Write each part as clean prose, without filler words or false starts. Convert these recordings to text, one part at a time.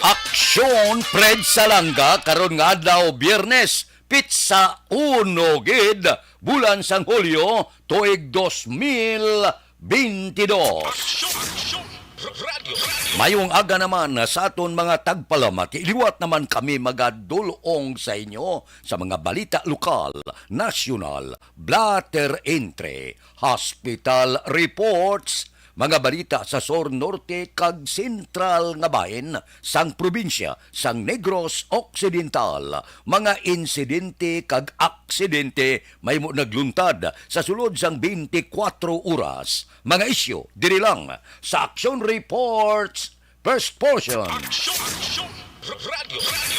Aksyon Fred Salanga karon nga adlaw Biyernes Pizza Uno gid bulan sang Hulyo tuig 2022. Mayong aga naman sa aton mga tagpalamat, iliwat naman kami magadulong sa inyo sa mga balita lokal, nasyonal, blatter entry, hospital reports, mga balita sa Sur Norte kag Sentral nga bahin sang probinsya sang Negros Occidental, mga insidente kag aksidente may mo nagluntad sa sulod sang 24 oras, mga isyu diri lang sa Action Reports First Portion.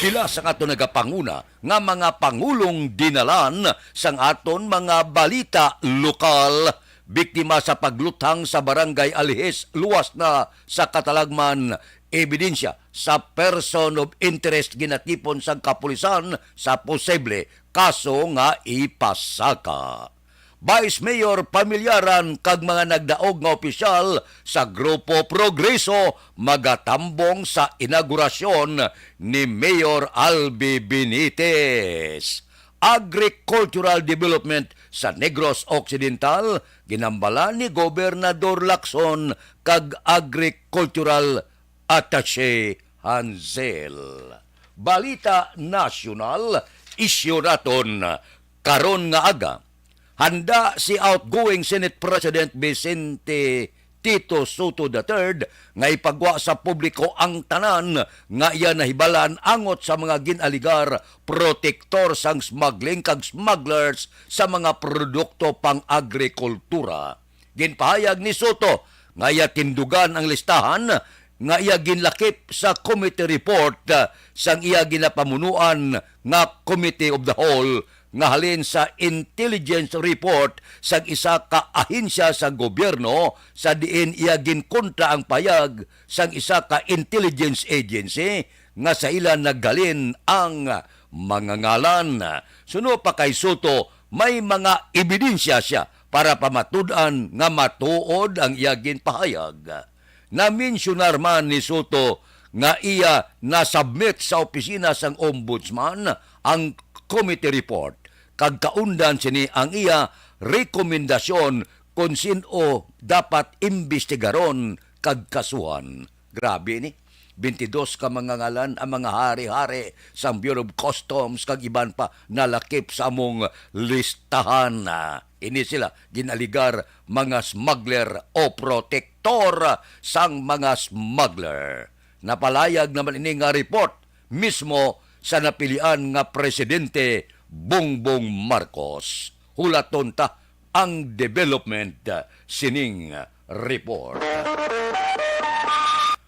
Pila sa aton nagapanguna nga mga pangulong dinalan sang aton mga balita lokal. Biktima sa paglutang sa barangay Alihes, luwas na sa katalagman ebidensya sa person of interest ginatipon sa kapulisan sa posible kaso nga ipasaka. Vice Mayor pamilyaran kag mga nagdaog nga opisyal sa Grupo Progreso magatambong sa inaugurasyon ni Mayor Albi Benitez. Agricultural Development sa Negros Occidental, ginambala ni Gobernador Lacson kag Agricultural Attaché Hansel. Balita nasyonal, isyu naton karon nga aga. Handa si outgoing Senate President Vicente Tito Soto III nga ipagwa sa publiko ang tanan nga iya nahibalan angot sa mga ginaligar protektor sang smuggling kag smugglers sa mga produkto pang-agrikultura. Ginpahayag ni Soto nga iya tindugan ang listahan nga iya ginlakip sa committee report sang iya ginapamunuan nga Committee of the Whole nga halin sa intelligence report sa isa ka ahensya sa gobyerno sa diin iya ginkontra ang payag sang isa ka intelligence agency nga sa ilan naggalin ang mga ngalan. Suno pa kay Soto, may mga ebidensya siya para pamatud-an nga matuod ang iya ginpahayag. Naminsyunar man ni Soto nga iya nasubmit sa opisina sang ombudsman ang committee report kag kaundan sini ang iya rekomendasyon kung sino dapat imbestigaron kag kasuhan. Grabe ni. 22 ka mga ngalan ang mga hari-hari sa Bureau of Customs kag iban pa nalakip sa among listahan. Ini sila ginaligar mga smuggler o protektor sang mga smuggler. Napalayag naman ini nga report mismo sa napilian nga presidente Bongbong Marcos. Hulaton ta ang development sining report.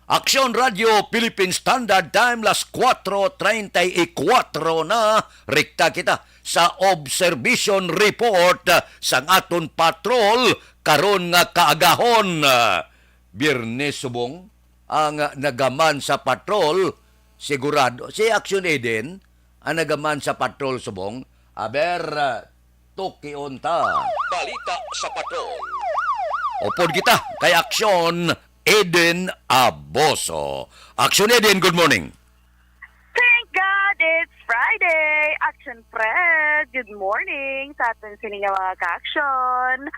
Aksyon Radio Philippine Standard Time las 4:34 na rekta kita sa observation report sang aton patrol karon nga kaagahon. Biyernes subong ang nagaman sa patrol sigurado si Action Eden ang nagaman sa patrol subong. Aber tukion ta balita sa patrol. Upod kita kay Action Eden Aboso. Action Eden, good morning. Thank God it's Friday. Action Fred, good morning sa atin sining mga ka-action.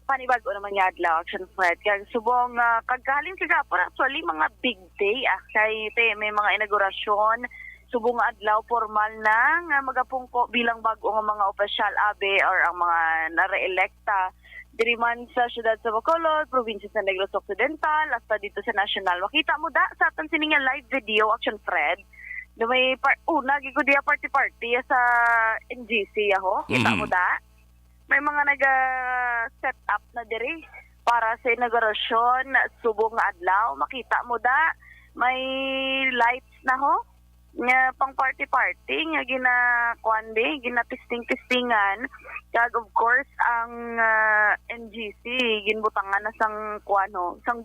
Panibago naman yung adlaw, Action Fred. Kaya subong kaghalin kagapon actually mga big day. Kay may mga inaugurasyon. Subong adlaw formal na nga magapungko bilang bago nga mga opisyal abe or ang mga nare-electa diri man sa siyudad sa Bacolod, probinsya sa Negros Occidental, hasta dito sa National. Makita mo da sa atin sining live video, Action Fred. Na may nagigudiya party-party sa NGC aho. Kita mo da? May mga nag-set up na diri para sa inaugurasyon, subong nga adlaw. Makita mo da? May lights na ho. Nga pang party-party, nga ginatisting-tistingan. Kag of course, ang NGC, ginbutangan na sang sang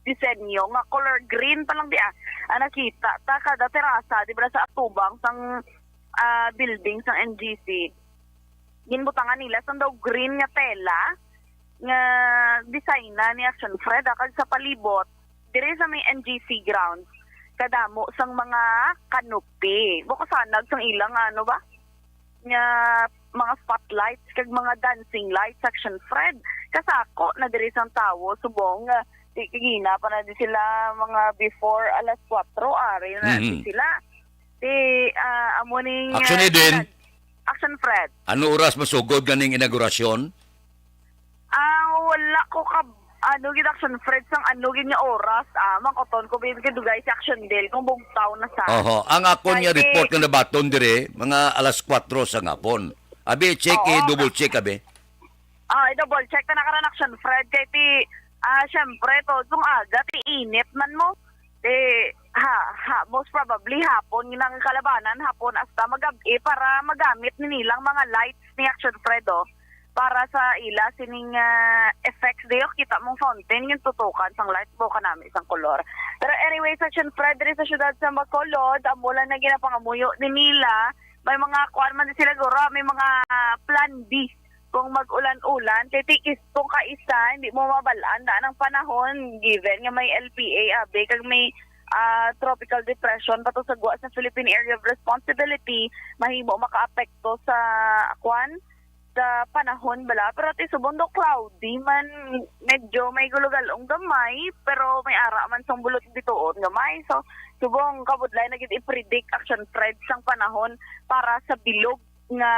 disenyo, nga color green pa lang di nakita, ta kada terasa, di ba sa atubang, sang building, sang NGC. Ginbutangan nila, sang daw green nga tela, nga design na ni Action Fred, kag sa palibot, dire sa may NGC grounds. kadamo sang mga kanupi. Bukasanag sang ilang ano ba? Nga mga spotlights kag mga dancing lights section Fred. Kasako na diri sang tawo subong kagina pa na di sila mga before alas 4 ari na di sila. Amo ning Action din. Action Fred. Ano oras masugod ganing inaugurasyon? Wala ko gid Action Fred sang gid nga oras. Mangkoton ko bibigay dugay si Action Del kung bugtaw na sa. Oho, ang akon nga Kaya, report nga nabaton dire mga alas 4 sa ngapon. Abi check double check abi. Double check na nakaran Action Fred kay syempre to tung aga ti init man mo. Most probably hapon ng kalabanan hapon hasta magabi para magamit nilang mga lights ni Action Fred para sa ila sining effects dayo kita mong fountain yung tutukan sang lights po kanami isang kolor. Pero anyway, Action Fred diri sa syudad sa Bacolod, amulan na ginapangamuyo ni nila. May mga kuan man sila guro, may mga plan B kung mag-ulan-ulan, titikis kung kaisa, hindi mo mabalaan daan ang panahon given nga may LPA abe kag may tropical depression pato sa guwa sa Philippine Area of Responsibility, mahimo makaapekto sa kuan sa panahon bala. Pero ti subondo cloudy man, medyo may gulugalong gamay pero may ara man sang bulot bituon gamay. So subong kabudlay na gid i-predict Action Fred sang panahon para sa bilog nga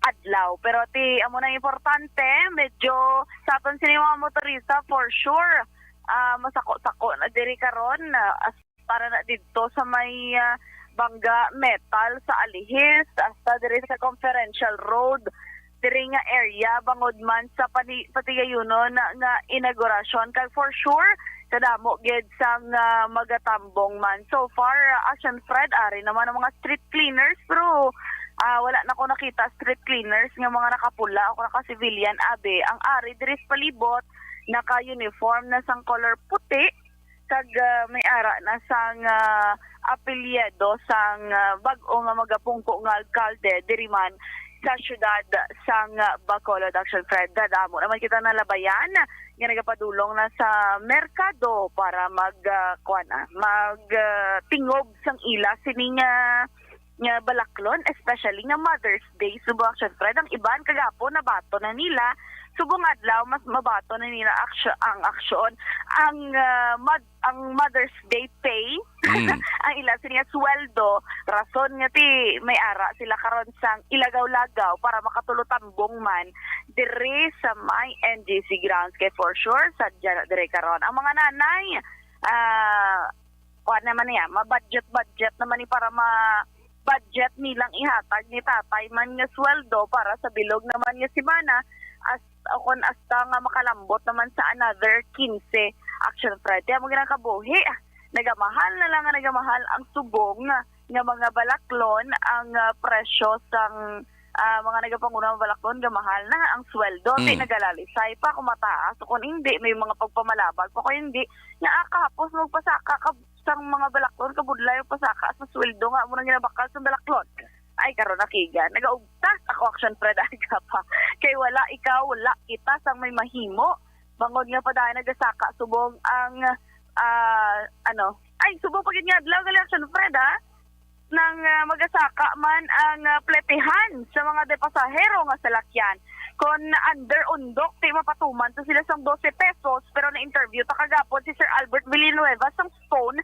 adlaw. Pero ti amo na importante, medyo sa aton sini mga motorista for sure masako-sako na diri karon para na didto sa may Bangga Metal sa Alihis hasta diri sa Conferential Road diri nga area bangod man sa patigayunon nga inaugurasyon kag for sure kadamo gid sang magatambong man. So far Action Fred ari naman ang mga street cleaners pero wala na ko nakita street cleaners nga mga nakapula o naka-civilian abe ang ari diri sa palibot naka-uniform na sang color puti kag may ara na sang apelyido sang bag-o nga magapungko nga alkalde diri man sa syudad sang Bacolod. Action Fred, damo naman kita nalabayan nga nagapadulong na sa merkado para tingog sang ila sining nga balaklon, especially nga Mother's Day. Subo Action Fred, ang iban kagapon nabato na nila subong adlaw mas mabato na nila ang aksyon ang Mother's Day pay ang ila siya sweldo rason nga ti may ara sila karon sang ilagaw-lagaw para makatulotambong man diri sa may NGC grounds kay for sure sa diri karon ang mga nanay kuan naman niya ma-budget naman ni para budget nilang ihatag ni tatay man nga sweldo para sa bilog naman nga semana hasta nga makalambot naman sa another 15 Action Fred. Kaya mo ginakabuhi, nagamahal ang subong nga mga balaklon ang presyo sang mga nagapangunang balaklon gamahal na ang sweldo di nagalalisay pa kung mataas o kung hindi may mga pagpamalabag pa kung hindi nga kahapos magpasaka sang mga balaklon kabudlay pasaka sa sweldo nga mo nang ginabakal sa balaklon ay karon nakiga nagaugtas ako Action Fred aga pa kay wala kita sang may mahimo bangod nga padayon nagasaka subong ang subong pagid nga adlaw gali Action Fred nang magasaka man ang pletehan sa mga pasahero nga salakyan kon under undok ti mapatuman to sila sang 12 pesos pero na interview ta kagapon si Sir Albert Villanueva sang phone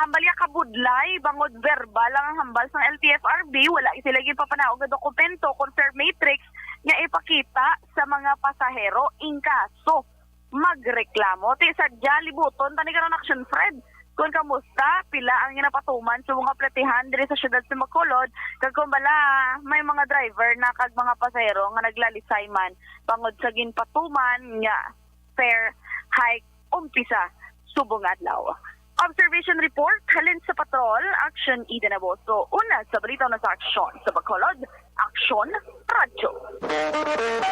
hambalya kabudlay bangod verbal lang ang hambal sang LTFRB wala sila gyud papanaog nga dokumento confirm matrix nga ipakita sa mga pasahero in kaso magreklamo ti sadya libuton tani karon Action Fred kung kamusta pila ang ginapatuman sa mga pletehan diri sa syudad sa Bacolod kag kung bala may mga driver na kag mga pasahero nga naglalisay man bangod sa ginpatuman nga fare hike umpisa subong adlaw. Observation report halin sa patrol Action Eden Aboso una sa balita na sa Action sa Bacolod Action Radio.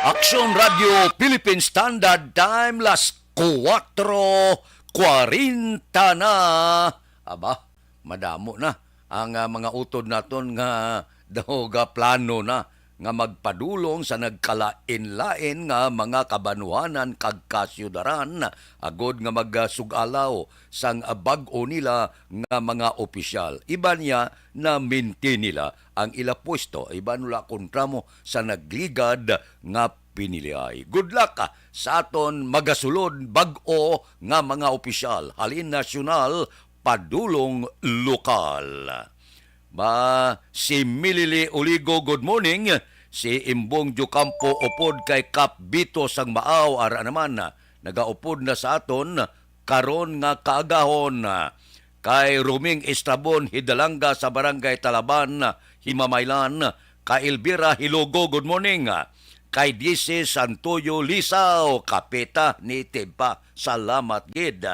Action Radio Philippine Standard Time las 4:40 na. Aba, madamo na ang mga utod naton nga daw ga plano na nga magpadulong sa nagkalain-lain nga mga kabanuanan kag kasyudaran agod nga magsugalaw sang bag-o nila nga mga opisyal. Iba niya na minti nila ang ila pwesto. Iba nula kontramo sa nagligad nga piniliay. Good luck sa aton magasulod bag-o nga mga opisyal, halin nasyonal, padulong lokal. Si Milili Oligo, good morning. Si Imbong Jucampo upod kay Kap Bito sang Maaw, ara naman nagaupod na sa aton karon nga kaagahon. Kay Ruming Estrabon Hidalanga sa Barangay Talaban, Himamaylan. Kay Elvira Hilogo, good morning. Kay DC Santoyo Lisaw, Kapeta ni Tempa, salamat gid.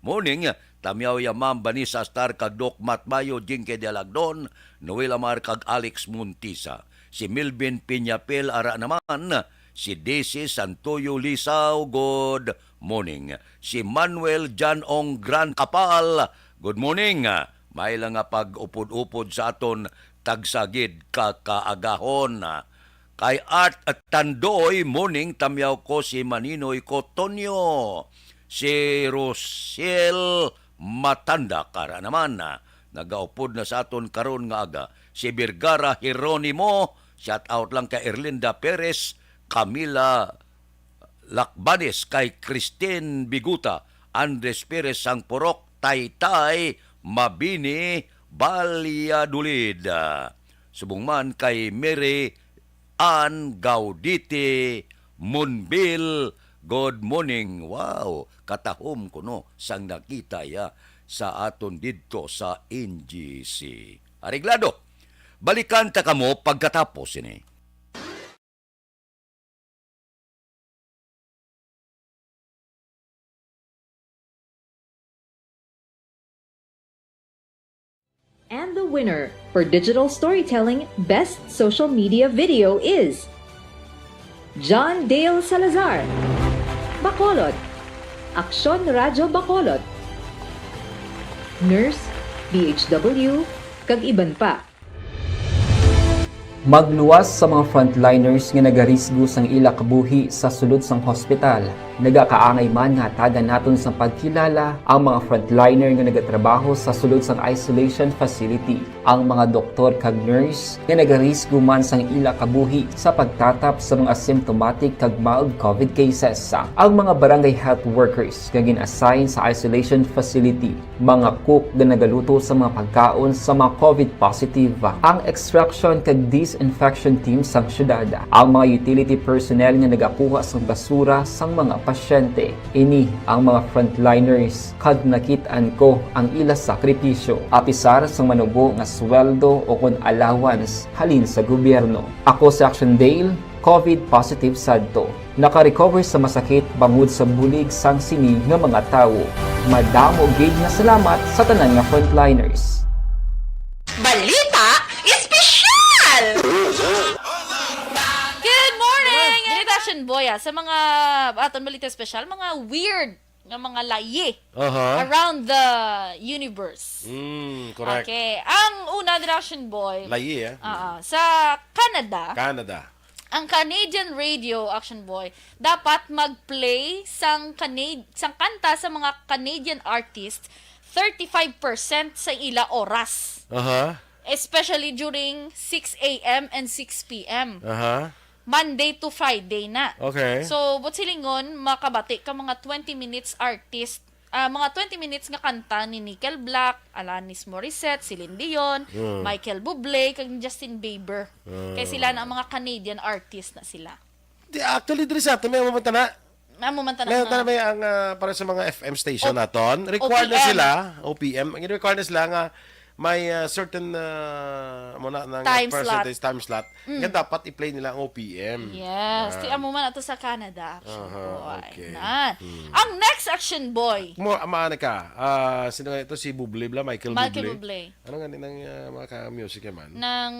Morning. Tamyaw Yamam Banisa Star kag Doc Matmayo Jinke de Lagdon, Noel Amar kag Alex Muntisa. Si Milvin Piñapel ara naman, si Daisy Santoyo Lisaw, good morning. Si Manuel Janong Gran Kapal, good morning. May lang nga pag-upod-upod sa aton tagsagid kakaagahon. Kay Art at Tandoy, morning, tamyaw ko si Maninoy Cotonio. Si Rosel Matanda kara naman nagaupod na sa aton karon nga aga. Si Vergara Hieronimo, shout out lang kay Erlinda Perez, Camila Lakbanes, kay Christine Biguta, Andres Perez Sangporok, Taytay Mabini Balyadulid. Subong man kay Mary Ann Gaudite Munbil, good morning. Wow, katahom ko no sang nakita ya sa aton didto sa NGC. Areglado. Balikan ta kamo pagkatapos ini. And the winner for Digital Storytelling Best Social Media Video is John Dale Salazar, Bacolod, Aksyon Radyo Bacolod, Nurse, BHW, kag iban pa. Magluwas sa mga frontliners nga nagarisgo sang ila kabuhi sa sulod sang hospital. Nagakaangay man nga tagan naton sa pagkilala ang mga frontliner nga nagatrabaho sa sulod sang isolation facility. Ang mga doktor kag nurse nga nagarisgo man sang ila kabuhi sa pagtatap sa mga asymptomatic kag mild COVID cases. Ang mga barangay health workers nga gin-assign sa isolation facility, mga cook nga nagaluto sa mga pagkaon sa mga COVID positive, ang extraction kag disinfection team sang syudad, ang mga utility personnel nga nagakuha sang basura sang mga pasyente. Ini ang mga frontliners kag nakit-an ko ang ila sakripisyo apisar sang manubo nga sweldo o kun allowance halin sa gobyerno. Ako si Action Dale, COVID positive sadto. Naka-recover sa masakit bangod sa bulig sang sini nga mga tawo. Madamo gid nga salamat sa tanan nga frontliners. Balita Espesyal! Good morning! Action Boya, sa mga aton balita espesyal, mga weird nga mga layi around the universe. Correct. Okay. Ang una, Action Boy, Layi, sa Canada, ang Canadian radio, Action Boy, dapat mag-play sang kanta sa mga Canadian artists 35% sa ila oras. Especially during 6 a.m. and 6 p.m. Monday to Friday na. Okay. So, but silingon, makabati ka mga 20 minutes artist, mga 20 minutes nga kanta ni Nickel Black, Alanis Morissette, Celine Dion, Michael Bublé, kag Justin Bieber. Kaya sila na ang mga Canadian artist na sila. Actually, diri sa ato, may mamanta na. May ang para sa mga FM station naton. Required na sila, OPM. Ang required na sila nga may certain time slot. Nga dapat i-play nila ang OPM. Yes. Tiyan mo man ito sa Canada, Action Boy. Okay. Ang next Action Boy. Maana ka. Sino nga ito? Si Bublé, Michael Bublé. Ano nga ng mga music man? Nang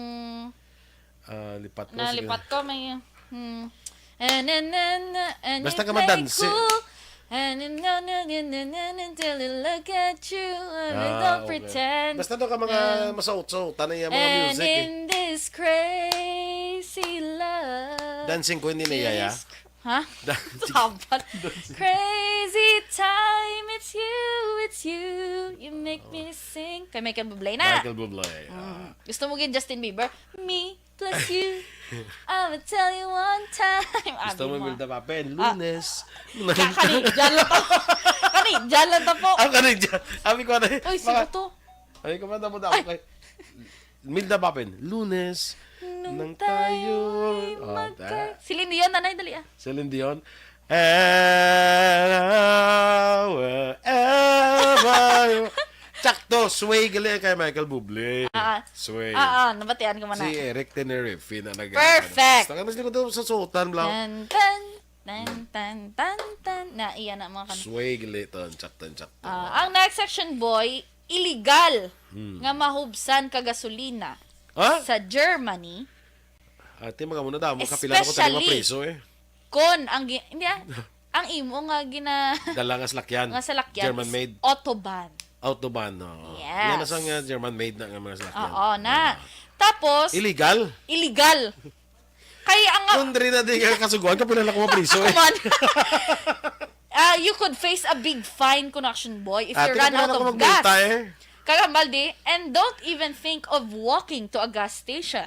lipat ko. Nalipat ko. May... Basta ka madansi. And until I look at you, I don't pretend. Basta doon ka mga masauot-sautan na yung mga music. And in this crazy Dancing Queen ni Yaya. Ha? Dapat. Crazy time, it's you. You make me sing. Kay Michael Bublé na. Michael Bublé. Gusto mo gin Justin Bieber? Me plus you. I'ma tell you one time. Gusto mo Milda Papen? Lunes. Kani, dyan lang to. Kani, dyan lang to po. Ang kanay dyan. Sabi ko na. Uy, sino to? Ay, kumanda mo daw kay Milda Papen. Lunes. Nang tayo. Celine Dion, nanay, dali ah. Celine Dion. And wherever. Sakto, sway gali kay Michael Bublé. Sway. Nabatian ko man na. Si Eric Tenerife na nag- Perfect! Basta ka na sa suotan lang. Tan. Na, iyan na mga kanto. Sway gali to. Sakto. Ang next section, boy, illegal nga mahubsan ka gasolina Ha? sa Germany. Ate, mga muna daw. Kapila ko tayo mga preso eh. Kon ang ang imo nga Dala nga salakyan. nga salakyan German is made. Autobahn. Autobahn. No. Yes. Yan na sa German made na mga salakyan. Oo na. Tapos Illegal? illegal. Kaya ang Kung rin na di ka kasuguan, kapila ko mga preso eh. come on. You could face a big fine, connection boy, if you run out of gas. Kagambaldi, and don't even think of walking to a gas station.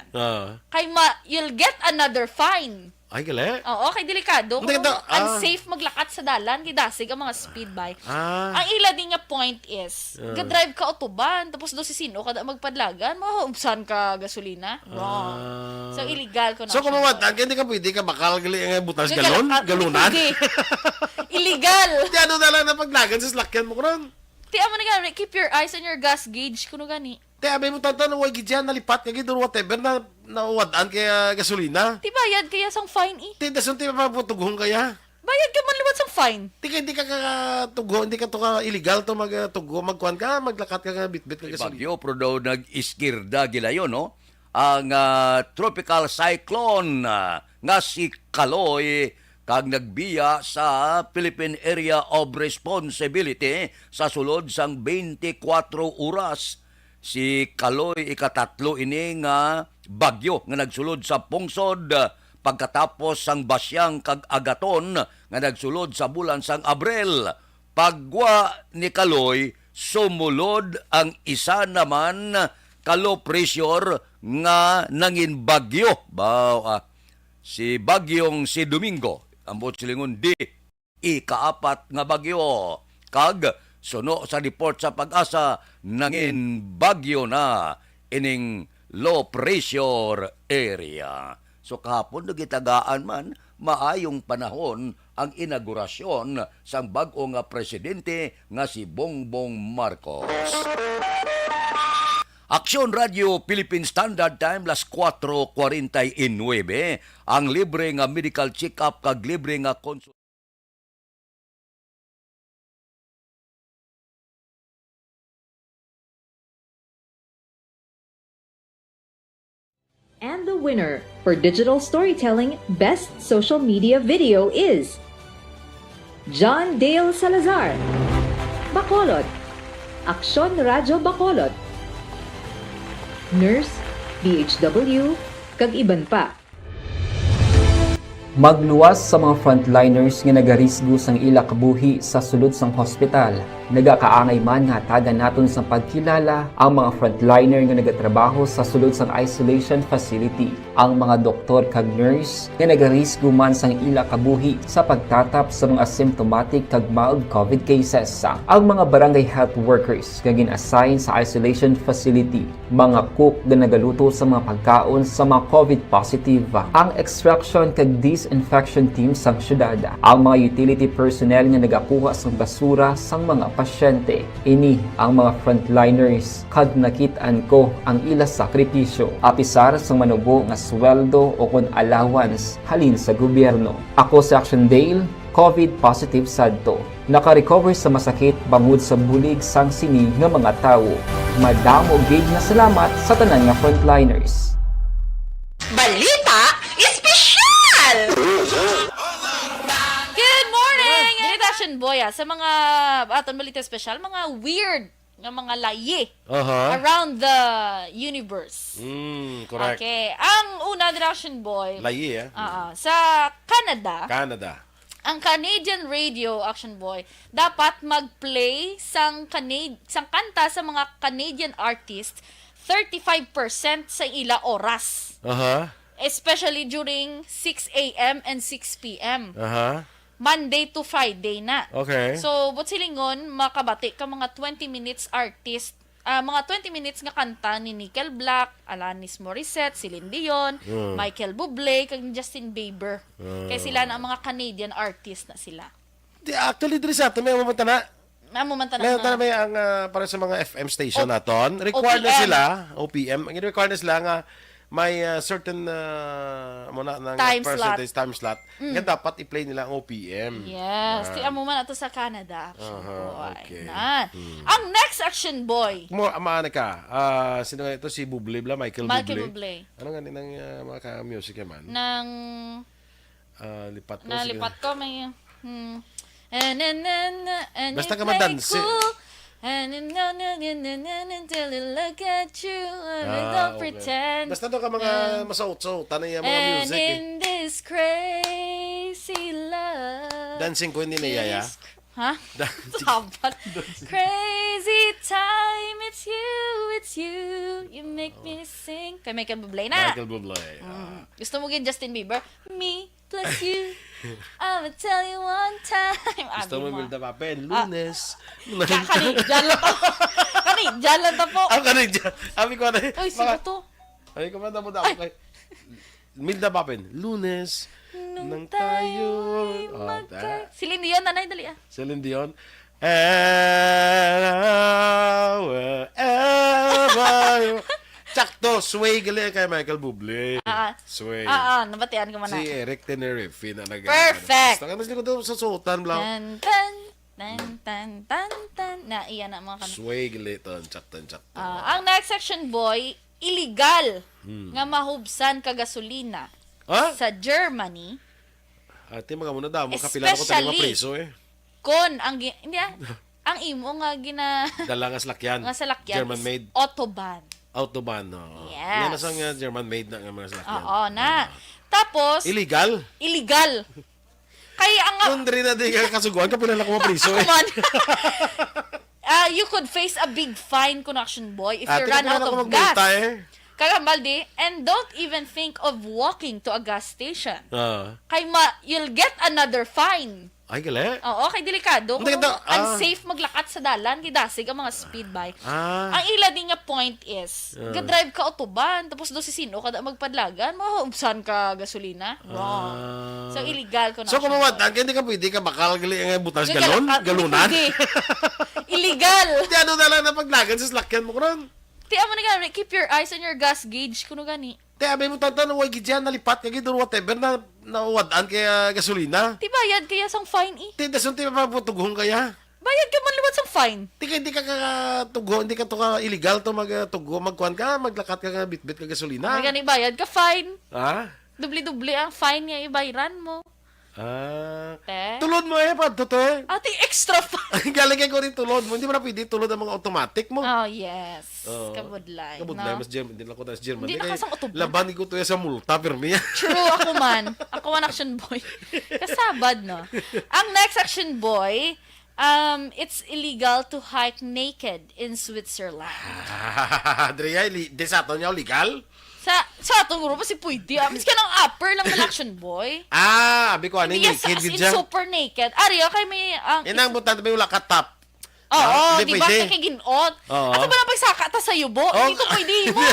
Kay you'll get another fine. Ay, gali. Oo, kay delikado. Hindi, Kung unsafe maglakat sa dalan, gidasig ang mga speed bike. Ang ila din nga point is, ga-drive ka autoban, tapos do si sino kada magpadlagan, mahuubsan ka gasolina. Wrong. So, illegal ko na. So, kung mawatag, hindi ka pwede ka bakal gali ang butas galon? Galunan? Illegal. Hindi, ano na lang na paglagan sa salakyan mo ko ron. Ti amo na gani, keep your eyes on your gas gauge kuno gani. Te, abay mo tantan, huwag gidyan, nalipat ka gidon, whatever, na nauwadaan kaya gasolina. Ti bayad kaya sang fine eh. Te, dasun ti mapaputugong kaya. Bayad ka man liwat sang fine. Ti, hindi ka katugo, hindi ka to ka illegal to magtugo, magkuhan ka, maglakat ka nga, bitbit ka gasolina. Bagyo, pero daw nag-iskirda gila yun, no? Ang tropical cyclone nga si Kaloy kag nagbiya sa Philippine Area of Responsibility sa sulod sang 24 oras. Si Kaloy ikatatlo ini nga bagyo nga nagsulod sa pungsod pagkatapos sang basyang kag agaton nga nagsulod sa bulan sang Abril. Pagwa ni Kaloy, sumulod ang isa naman ka low pressure nga nangin bagyo. Si bagyong si Domingo, ambot silingon di ikaapat nga bagyo. Kag suno sa report sa Pag-asa, nangin bagyo na ining low pressure area. So kahapon nagitagaan man, maayong panahon ang inaugurasyon sang bag-o nga presidente nga si Bongbong Marcos. Aksyon Radio Philippine Standard Time las 4:49 ang libre nga medical check-up kag libre nga And the winner for Digital Storytelling Best Social Media Video is John Dale Salazar, Bacolod, Aksyon Radio Bacolod, Nurse, DHW, kag iban pa. Magluwas sa mga frontliners nga nagarisgo sang ila kabuhi sa sulod sang hospital. Nagakaangay man nga tagan naton sa pagkilala ang mga frontliner nga nagatrabaho sa sulod sang isolation facility. Ang mga doktor kag nurse nga nagarisgo man sang ila kabuhi sa pagtatap sa mga symptomatic kag mild COVID cases. Ang mga barangay health workers nga gin-assign sa isolation facility, mga cook nga nagaluto sa mga pagkaon sa mga COVID positive. Ang extraction kag disinfection team sang syudad, ang mga utility personnel nga nagakuha sang basura sang mga pasyente. Ini ang mga frontliners kad nakitaan ko ang ila sakripisyo apisar sang manubo nga sweldo o kun allowance halin sa gobyerno. Ako si Action Dale, COVID positive sadto. Naka-recover sa masakit bangod sa bulig sang sini nga mga tawo. Madamo gid na salamat sa tanan nga frontliners. Balita espesyal! Good morning! Iritasyon boy sa mga aton balita special, mga weird nga mga layi Aha. around the universe. Correct. Okay. Ang una, Action Boy, Layi, sa Canada, Canada. ang Canadian radio, Action Boy, dapat mag-play sang kanta sa mga Canadian artists 35% sa ila oras. Aha. Especially during 6 a.m. and 6 p.m. Aha. Monday to Friday na. Okay. So, but silingon, makabati ka mga 20 minutes artist, mga 20 minutes nga kanta ni Nickel Black, Alanis Morissette, Celine Dion, Michael Bublé, kag Justin Bieber. Kaya sila na ang mga Canadian artist na sila. Actually, diri sa ato, may mamanta na. Mamumanta Ngayon na may ang para sa mga FM station naton, required na OPM. sila, OPM, ang required na sila nga may certain muna ng Time percentage time slot. Nga dapat i-play nila ang OPM. Yes. Tiyan mo man ato sa Canada, Action Boy. okay. Nan. Ang next Action Boy, Mo amaana ka. Sino nga ito si Bublé bla Michael Bublé. Ano nga ng mga music man? Nang Lipat ko. nalipat ko may Basta ka madanse. Until I look at you, I don't pretend. Basta to ka mga masuot-suot, tanay mga And music. in this crazy love. Dancing Queen ni Yaya. Ha? Sabat. Crazy time, it's you, you make me sing. Kay Michael Bublé na. Michael Bublé. Gusto mo gin Justin Bieber? Me plus you. I'ma tell you one time. Gusto mo Milda Papen, Lunes. Kani, dyan lang to. Kani, dyan lang to po. Ang kanay dyan. Abi ko na. Uy, sino to? Ay, kumanda mo daw kay Milda Papen, Lunes. Nang tayo. Celine Dion, nanay, dali ah. Celine Dion. Wherever. Sakto, sway gali kay Michael Bublé. Sway. Nabatian ko man na. Si Eric Tenerife na nag- Perfect. Gusto ka na doon sa suotan lang. Tan. Na, iyan na mga kanong. Sway gali to. Sakto. Ang next section, boy, illegal nga mahubsan ka gasolina Ha? sa Germany. Ate, mga muna daw. Kapila ko tayo mga preso Kon, hindi ang imo nga Dala nga salakyan. nga salakyan German is made. Autobahn. Autobahn. No. Yes. Yan na sang German made na nga mga salakyan. Oo, na. Tapos, Illegal? illegal. Kaya ang Kundri na di ka kasuguan, kapila na ko mga preso Come on. You could face a big fine, Connection Boy, if you Ate, run kapila out na ko of gas. magmulta Kagambaldi, and don't even think of walking to a gas station. Kay you'll get another fine. Ay, gali. Oo, kay delikado. Kung Hindi, unsafe maglakat sa dalan, kay dasig ang mga speed bike. Ang ila din nga point is, ga-drive ka autoban, tapos do si sino kada magpadlagan, mahuubsan ka gasolina. Wrong. So, illegal ko na. So, kung mawatan, hindi ka pwede ka bakal gali ang butas galon? Galunan? Illegal. Di ano na lang na paglagan sa slakyan mo ko Ti amo na gani, keep your eyes on your gas gauge kuno gani. Te, abay mo tantan, huwag gidyan, nalipat ka gid or whatever na nawadaan kaya gasolina. Ti bayad kaya sang fine eh. Te, dasun ti mapaputughong kaya. Bayad ka man luwat sang fine. Hindi ka katugo, hindi ka to ka illegal to magtugo, magkuhan ka, maglakat ka nga bitbit ka gasolina. May gani bayad ka fine. Ha? Dubli-dubli ang fine nga ibayran mo. Te. Tulod mo pa, totoo Ati extra fine. Galing kayo rin tulod mo. Hindi mo na pwede tulod ang mga automatic mo. Oh, yes. Kabudlay. Kabudlay, no? mas German. Hindi lang ko tayo German. Hindi na kasang autobahn. Laban ko to sa multa, pirmi. True, ako man. Ako man action boy. Kasabad, no? Ang next action boy, it's illegal to hike naked in Switzerland. Adria, di sa ato niya legal? Sa atong grupo si pwede. Mas ka ng upper lang ng action boy. Abi ko, ano Yes, naked as in dyan? super naked. Ari, okay, may... Inang butan, may wala ka top. Oo, Hindi di ba? pwede. Kaya ginot. Oo. At ba na pagsaka ta sa yubo? Dito pwede mo.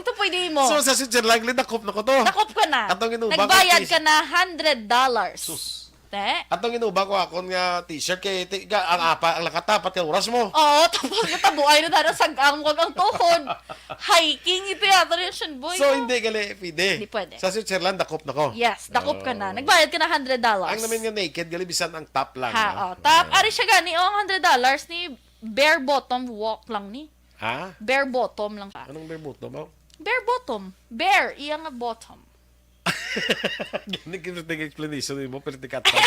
Dito pwede mo. So, sa Switzerland, nakop na ko to. Nakop ka na. Atong inuba ko, Nagbayad please. ka na $100. Sus. Te? Atong inuba ko akon nga t-shirt kay ang nakatapat ka oras mo. Oo, tapos natabuay na tayo sa angkog ang tuhod. Hiking, ito yata rin siya, boy. So, hindi gali, pwede. Hindi pwede. Sa Switzerland, nakop na ko. Yes, dakop ka na. Nagbayad ka na $100. Ang namin nga naked, gali bisan ang top lang. Top. Ari siya gani, ang $100 ni bare bottom walk lang ni. Ha? Bare bottom lang siya. Anong bear boot mo? Bare bottom. Bare, iya nga bottom. Gani kita explanation mo, pero di ka top.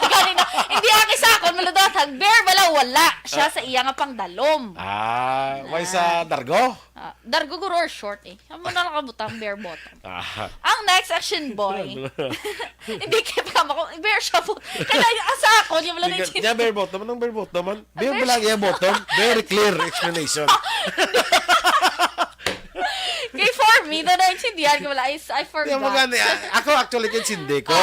Gani Hindi aki sa akon maludot hag bear bala wala siya sa iya nga pangdalom. Why sa Dargo? Dargo guro or short eh. Amo na nakabutang bare bottom. Ah. Ang next action boy. Hindi kaya pa ako bear siya po. Kaya asa ako yung wala na Nya bare bottom, anong bare bottom man? Bare ba lang iya bottom? Very clear explanation. Kay for me, na naintindihan ko wala, I forgot. Yung maganda, ako actually kaintindi ko.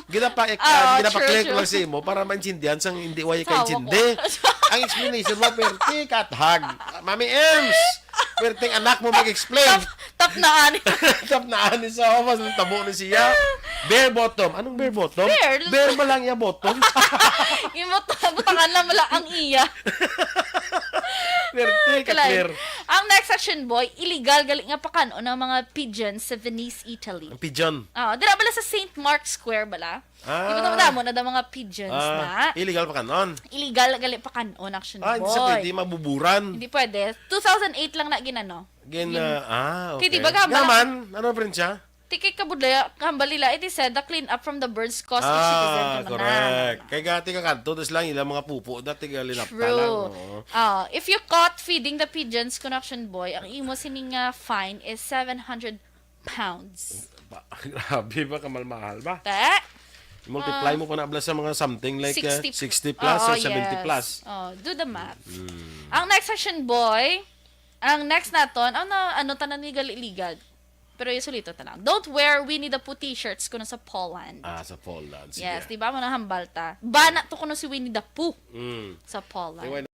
Ginapa-clear ko lang sa imo para maintindihan sang hindi why ka intindi. Ang explanation mo, perti kathag. Mami Ems, perting anak mo mag-explain. Top na ani. Tap na ani sa omas, tabo ni siya. Bare bottom. Anong bare bottom? Bare ba lang iya bottom? Butangan lang wala ang iya. Perti ka-clear. Ang next action boy, illegal galing nga pakano ng mga pigeons sa Venice, Italy. Ang pigeon. Dira bala sa St. Mark Square bala. Di mo na da mga pigeons na. Illegal pa kanon. Illegal gali pakano action boy. Hindi sa pwede mabuburan. Hindi pwede. 2008 lang na ginano. Okay. Kiti baga Naman, ano pa rin siya? Tikay kabudlaya kambalila it is said the clean up from the birds cost of citizen naman correct. Kay gati ka kanto dos lang ilang mga pupo dati galinap pa lang. True. If you caught feeding the pigeons connection boy, ang imo sining fine is 700 pounds. Grabe ba kamal-mahal ba? Multiply mo pa na sa mga something like 60 plus or 70 plus. Do the math. Ang next section boy, ang next naton, ano tanan ni illegal. Pero yung sulito talang. Don't wear Winnie the Pooh t-shirts kuno sa Poland. Sa Poland. Sige. Yes, di ba mo na hambalta. Bana to kuno si Winnie the Pooh sa Poland.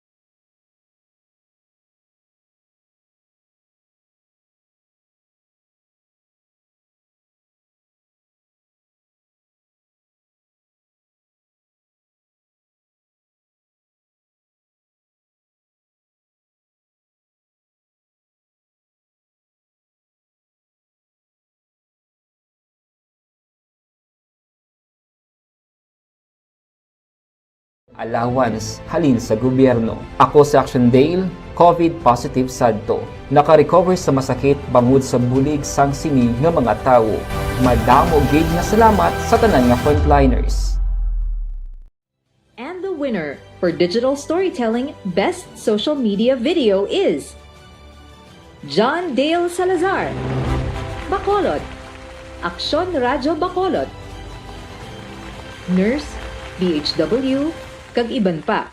Allowance halin sa gobyerno. Ako sa Action Dale, COVID positive sadto. Naka-recover sa masakit bangod sa bulig sang sini nga mga tawo. Madamo gig na salamat sa tanan nga frontliners. And the winner for Digital Storytelling Best Social Media Video is John Dale Salazar, Bacolod, Aksyon Radyo Bacolod, Nurse, BHW, kag iban pa.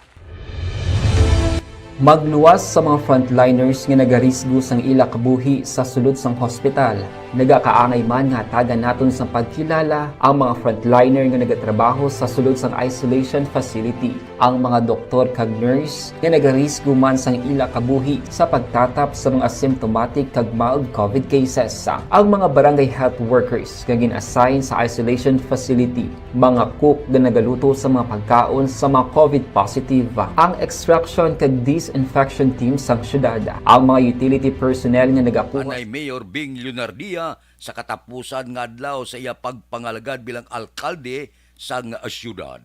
Magluwas sa mga frontliners nga nagarisgo sang ila kabuhi sa sulod sang hospital. Nagakaangay man nga tagan naton sa pagkilala ang mga frontliner nga nagatrabaho sa sulod sang isolation facility. Ang mga doktor kag nurse nga nagarisgo man sang ila kabuhi sa pagtatap sa mga asymptomatic kag mild COVID cases. Ang mga barangay health workers nga gin-assign sa isolation facility, mga cook nga nagaluto sa mga pagkaon sa mga COVID positive. Ang extraction kag disinfection team sang syudad, ang mga utility personnel nga nagakuha Anay Mayor Bing Leonardia sa katapusan nga adlaw sa iya pagpangalagad bilang alkalde sang syudad.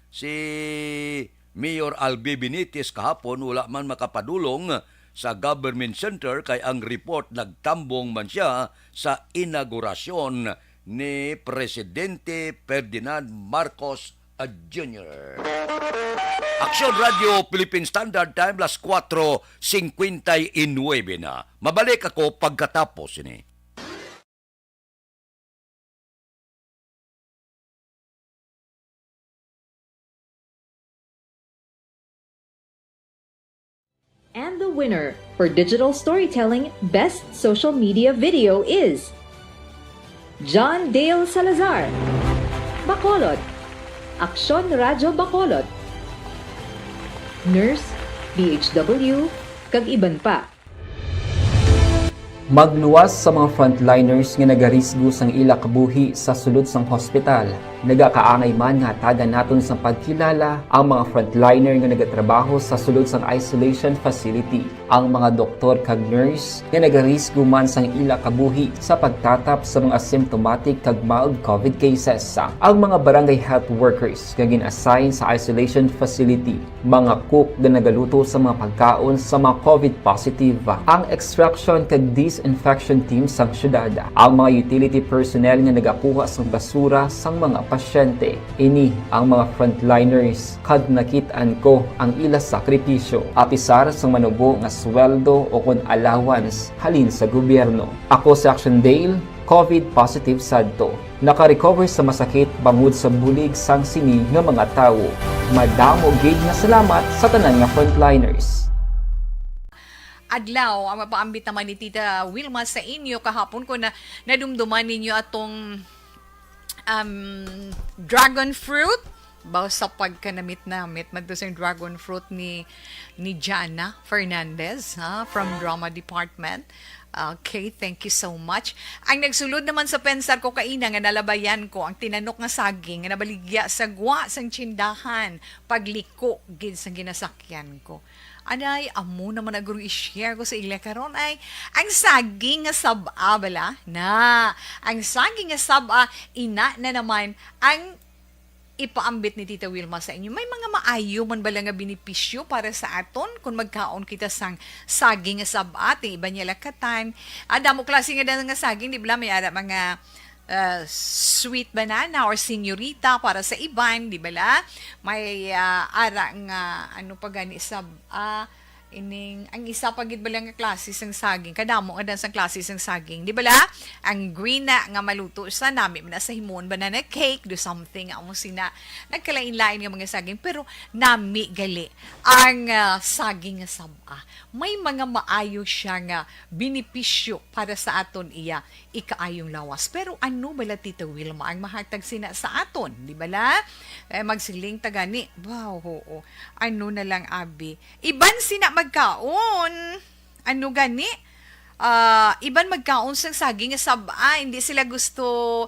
Si Mayor Albi Benitez kahapon wala man makapadulong sa government center kay ang report nagtambong man siya sa inaugurasyon ni Presidente Ferdinand Marcos Jr. Aksyon Radio Philippine Standard Time, las 4:59 na. Mabalik ako pagkatapos ini. And the winner for Digital Storytelling Best Social Media Video is John Dale Salazar, Bacolod, Aksyon Radyo Bacolod, Nurse, BHW, kag iban pa. Magluwas sa mga frontliners nga nagarisgo sang ila kabuhi sa sulod sang hospital. Nagakaangay man nga tagan naton sa pagkilala ang mga frontliner nga nagatrabaho sa sulod sang isolation facility. Ang mga doktor kag nurse nga nagarisgo man sang ila kabuhi sa pagtatap sa mga asymptomatic kag mild COVID cases. Ang mga barangay health workers nga gin-assign sa isolation facility, mga cook nga nagaluto sa mga pagkaon sa mga COVID positive. Ang extraction kag disinfection team sang syudad, ang mga utility personnel nga nagakuha sang basura sang mga pasyente. Ini ang mga frontliners kad nakitaan ko ang ila sakripisyo apisar sa manubo nga sweldo o kun allowance halin sa gobyerno. Ako si Action Dale, COVID positive sadto. Naka-recover sa masakit bangod sa bulig sang sini nga mga tawo. Madamo gid nga salamat sa tanan nga frontliners. Adlaw, ang mapaambit naman ni Tita Wilma sa inyo kahapon ko na nadumduman ninyo atong dragon fruit. Bawa sa pagkanamit-namit, magdosang dragon fruit ni Jana Fernandez from Drama Department. Okay, thank you so much. Ang nagsulod naman sa pensar ko kaina nga nalabayan ko ang tinanok nga saging nga nabaligya sa gwa sang tsindahan pagliko gid sa ginasakyan ko. Anay, amo naman na guru i-share ko sa ila karon ay ang saging nga saba bala na. Ang saging nga saba ina na naman ang ipaambit ni Tita Wilma sa inyo. May mga maayo man bala nga benepisyo para sa aton kung magkaon kita sang saging nga saba ting iba niya lakatan. Damo klase nga saging, di ba? May ara mga sweet banana or senyorita para sa iban, di ba la? May ara nga ano pa gani ining ang isa pagid bala nga klase sang saging kadamo nga sang klase sang saging di bala ang green na nga maluto sa nami man sa himon banana cake do something amo sina nagkalain-lain nga mga saging pero nami gali ang saging nga saba may mga maayo siya nga benepisyo para sa aton iya ikaayong lawas pero ano bala Tita Wilma ang mahatag sina sa aton di bala magsiling tagani wow oo ano na lang abi iban sina magkaon. Ano gani? Iban magkaon sang saging nga saba, hindi sila gusto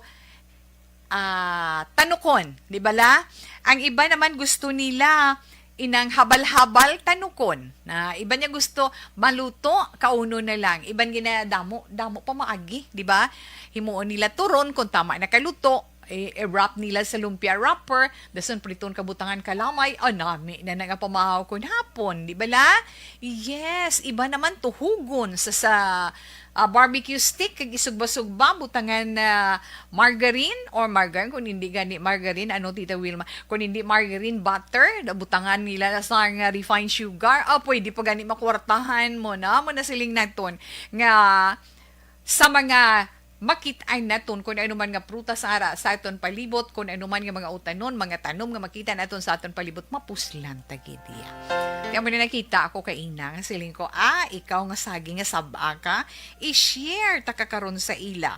tanukon, di ba la? Ang iba naman gusto nila inang habal-habal tanukon. Na iba niya gusto maluto, kauno na lang. Iban ginadamo, damo pa maagi, di ba? Himuon nila turon kung tama na kaluto. I-wrap nila sa lumpia wrapper, dason priton kabutangan kalamay, nami na nagapamahaw kon hapon, di ba la? Yes, iba naman tuhugon sa barbecue stick, kag isugba-sugba, butangan margarine, or margarine, kung hindi gani margarine, ano Tita Wilma, kung hindi margarine, butter, butangan nila sa refined sugar, pwede pa gani makwartahan mo na siling naton, nga sa mga makitaan naton kung ano man nga prutas ara sa aton palibot, kung ano man nga mga utanon, mga tanom nga makita naton sa aton palibot, mapuslan tagidiya. Kaya mo na nakita ako kay ina, nga siling ko, ikaw nga saging nga saba ka, i-share takakaroon sa ila.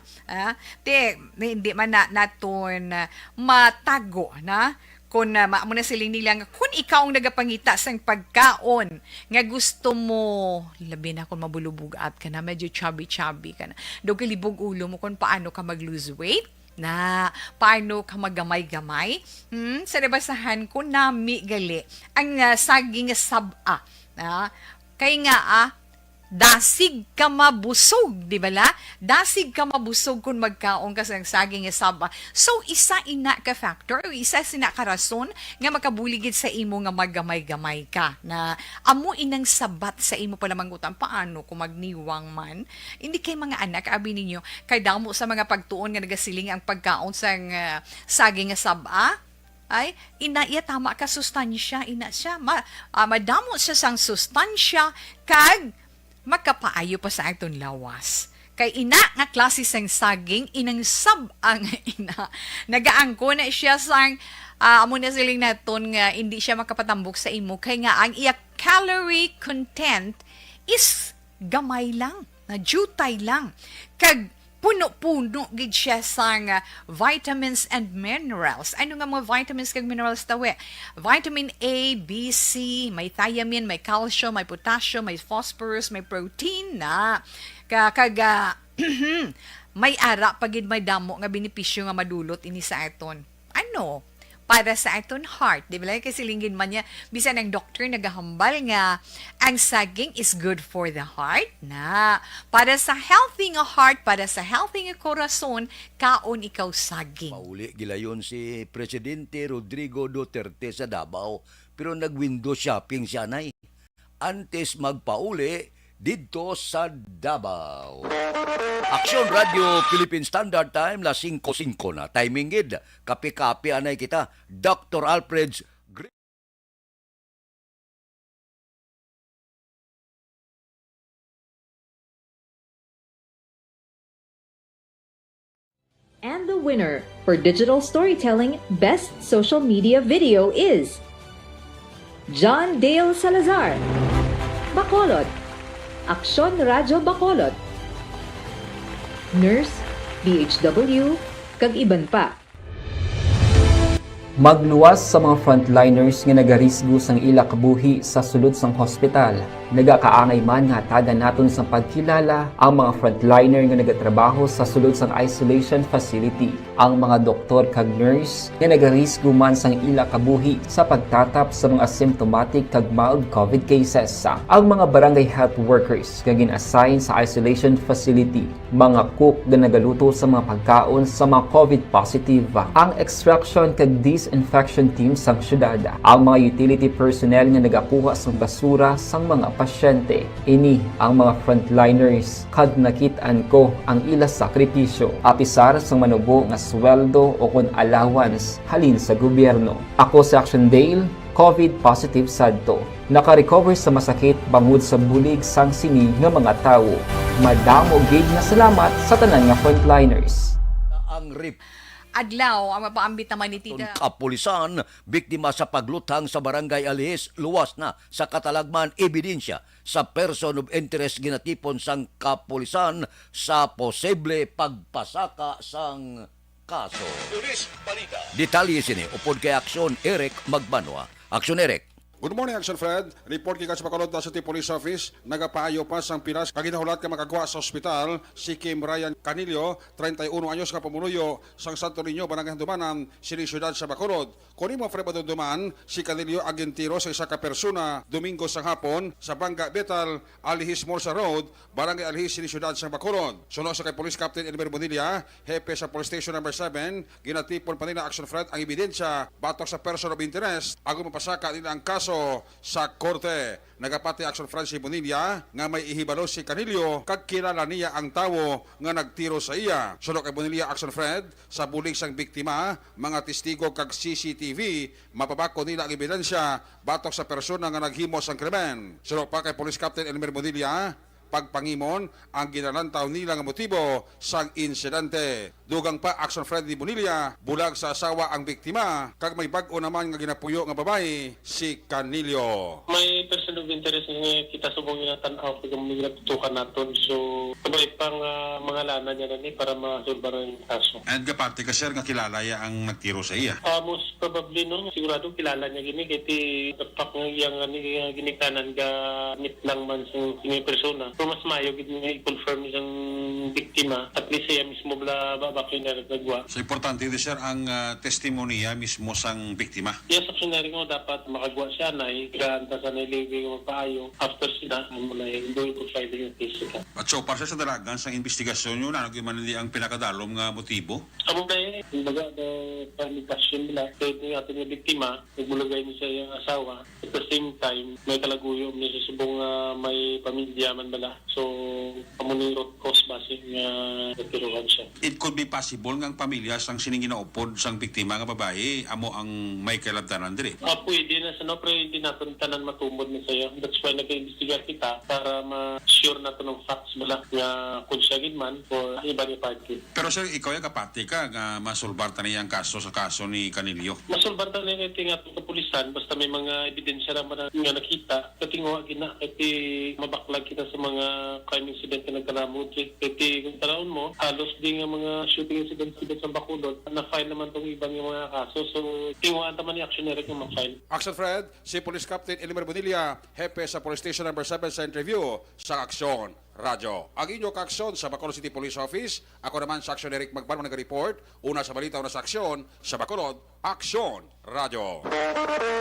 Hindi man naton matago na, kung maamo na siling nila nga kung ikaw ang nagapangita sang pagkaon nga gusto mo labi na kung mabulubugat ka na medyo chubby ka na daw kilibog ulo mo kung paano ka mag-lose weight na paano ka magamay-gamay sa nabasahan ko nami gali ang saging saba kay nga dasig ka mabusog, di ba la? Dasig ka mabusog kung magkaon ka sa saging saba. So, isa ina ka factor, o isa sina ka rason nga makabuligid sa imo nga maggamay-gamay ka. Na amo inang sabat sa imo pala mangutang paano kung magniwang man. Hindi kay mga anak, abi ninyo, kay damo sa mga pagtuon nga nagasiling ang pagkaon sa saging saba, ay iya tama ka sustansya, ina siya. Madamo siya sang sustansya, kag magkapaayo pa sa aton lawas. Kay ina nga klase sang saging, inang sab-ang ina. Nagaangko na siya sang, amo na siling naton nga hindi siya makapatambok sa imo. Kay nga ang iya calorie content is gamay lang, na jutay lang. Kag puno-puno gid siya sang vitamins and minerals. Ano nga mga vitamins kag minerals tawe? Vitamin A, B, C, may thiamine, may calcium, may potassium, may phosphorus, may protein na. Kag may ara pagid may damo nga benepisyo nga madulot ini sa aton. Ano? Para sa aton heart. Di ba? Kasi linggin man niya, bisan ang doktor nagahambal nga ang saging is good for the heart na. Para sa healthy nga heart, para sa healthy nga korason, kaon ikaw saging. Mauli gilayon si Presidente Rodrigo Duterte sa Davao, pero nag-window shopping siya nay. Antes magpauli didto sa Davao. Aksyon Radio Philippine Standard Time la 5:05 na. Timing gid. Kapi-kapi anay kita. Dr. Alfred's And the winner for Digital Storytelling Best Social Media Video is John Dale Salazar, Bacolod, Aksyon Radyo Bacolod, Nurse, DHW, kag iban pa. Magluwas sa mga frontliners nga nagarisgo sang ila kabuhi sa sulod sang hospital. Nagakaangay man nga tagan naton sa pagkilala ang mga frontliner nga nagatrabaho sa sulod sang isolation facility. Ang mga doktor kag nurse nga nagarisgo man sang ila kabuhi sa pagtatap sa mga asymptomatic kag mild COVID cases. Ang mga barangay health workers nga gin-assign sa isolation facility, mga cook nga nagaluto sa mga pagkaon sa mga COVID positive. Ang extraction kag disinfection team sang syudad, ang mga utility personnel nga nagakuha sang basura sang mga pasyente. Ini ang mga frontliners kag nakit-an ko ang ila sakripisyo apisar sang manubo nga sweldo o kun allowance halin sa gobyerno. Ako si Action Dale, COVID positive sadto. Naka-recover sa masakit bangod sa bulig sang sinig nga mga tawo. Madamo gid na salamat sa tanan nga frontliners. ang rip Adlaw, ang mapaambit naman ni Tita. kapulisan, biktima sa paglutang sa barangay Alihis, luwas na sa katalagman ebidensya sa person of interest ginatipon sang kapulisan sa posible pagpasaka sang kaso. Detalye sini, upod kay Aksyon Eric Magbanwa. Aksyon Eric. Good morning, Action Fred. Report kay sa Bacolod City Police Office. Nagapaayo pa sang pinas kaginahulat ka makagwa sa ospital si Kim Ryan Canillo, 31 anyos ka pamunuyo sang Santo Niño, Barangay Dumanan, Sili Ciudad sa Bacolod. Kunin mo Fred Duman, si Canillo agentiro sa isa ka persona Domingo sang hapon sa Bangga Betal, Alihis Morsa Road, Barangay Alihis, Sili Ciudad sa Bacolod. Suno sa kay Police Captain Elmer Bonilla, hepe sa Police Station number 7, ginatipon pa nila Action Fred ang ebidensya batok sa person of interest ago mapasaka nila ang kaso sa korte. Nagapati Action Francis Bonilla nga may ihibalo si Canillo kag kilala niya ang tawo nga nagtiro sa iya. Sunod kay Bonilla Action Fred sa bulig sang biktima, mga testigo kag CCTV mapabako nila ang ebidensya batok sa persona nga naghimo sang krimen. Sunod pa kay Police Captain Elmer Bonilla pagpangimon ang ginalantaw nila nga motibo sang insidente. Dugang pa Action Fred ni Bonilla, bulag sa asawa ang biktima, kag may bag-o naman nga ginapuyo nga babae, si Canillo. May person of interest nga kita subong nga tan-aw kung mga tutukan naton. So, may pang mga lana niya na ni para masulbar ang kaso. And kapati ka sir nga kilala ya ang nagtiro sa iya. Most probably no, sigurado kilala niya gini kiti tapak nga iyang ginikanan ga mit lang man sa persona. So mas mayo gid nga i-confirm isang biktima at least siya mismo bla babaki na nagwa. So importante din sir ang testimonya mismo sang biktima. Yes, actionary mo dapat makagwa siya na iganta sa nailibig mo paayo after sila mula yung going to fight yung case ka. At so para sa dalagan sang investigasyon yun, ano man ang pinakadalom nga motibo? Amo na kumbaga panikasyon nila kahit yung ating biktima nagbulagay niya sa iyang asawa at the same time may kalaguyo niya sa subong may pamilya man bala. So, pamunirot cause base nga nagtiruhan siya. It could be possible nga ang pamilya sang sining ginaupod sang biktima nga babae amo ang may kalabtanan diri. Pwede na sa no, pero hindi natin tanan matumod na sa'yo. That's why nag-investigar kita para ma-sure natin ng facts bala nga kung siya gidman or iba ni party. Pero sir, ikaw yung kapati ka nga masulbar ta niya ang kaso sa kaso ni Canillo. Masulbar ta niya nga sa kapulisan basta may mga ebidensya naman nga nakita. Katingawa gina, kasi mabaklag kita sa mga crime incident na nagkalamod. Kasi kung taraon mo, halos din nga mga shooting incident sa Bacolod, na-file naman itong ibang mga kaso. So, tingawaan naman ni actionary kung ma-file. Action Fred, si Police Captain Elmer Bonilla, hepe sa Police Station number 7 sa interview sa Aksyon Radyo. Ang inyong kaaksyon sa Bacolod City Police Office, ako naman sa Action Eric Magbanwa nag-report, una sa balita, una sa aksyon, sa Bacolod, Aksyon Radyo.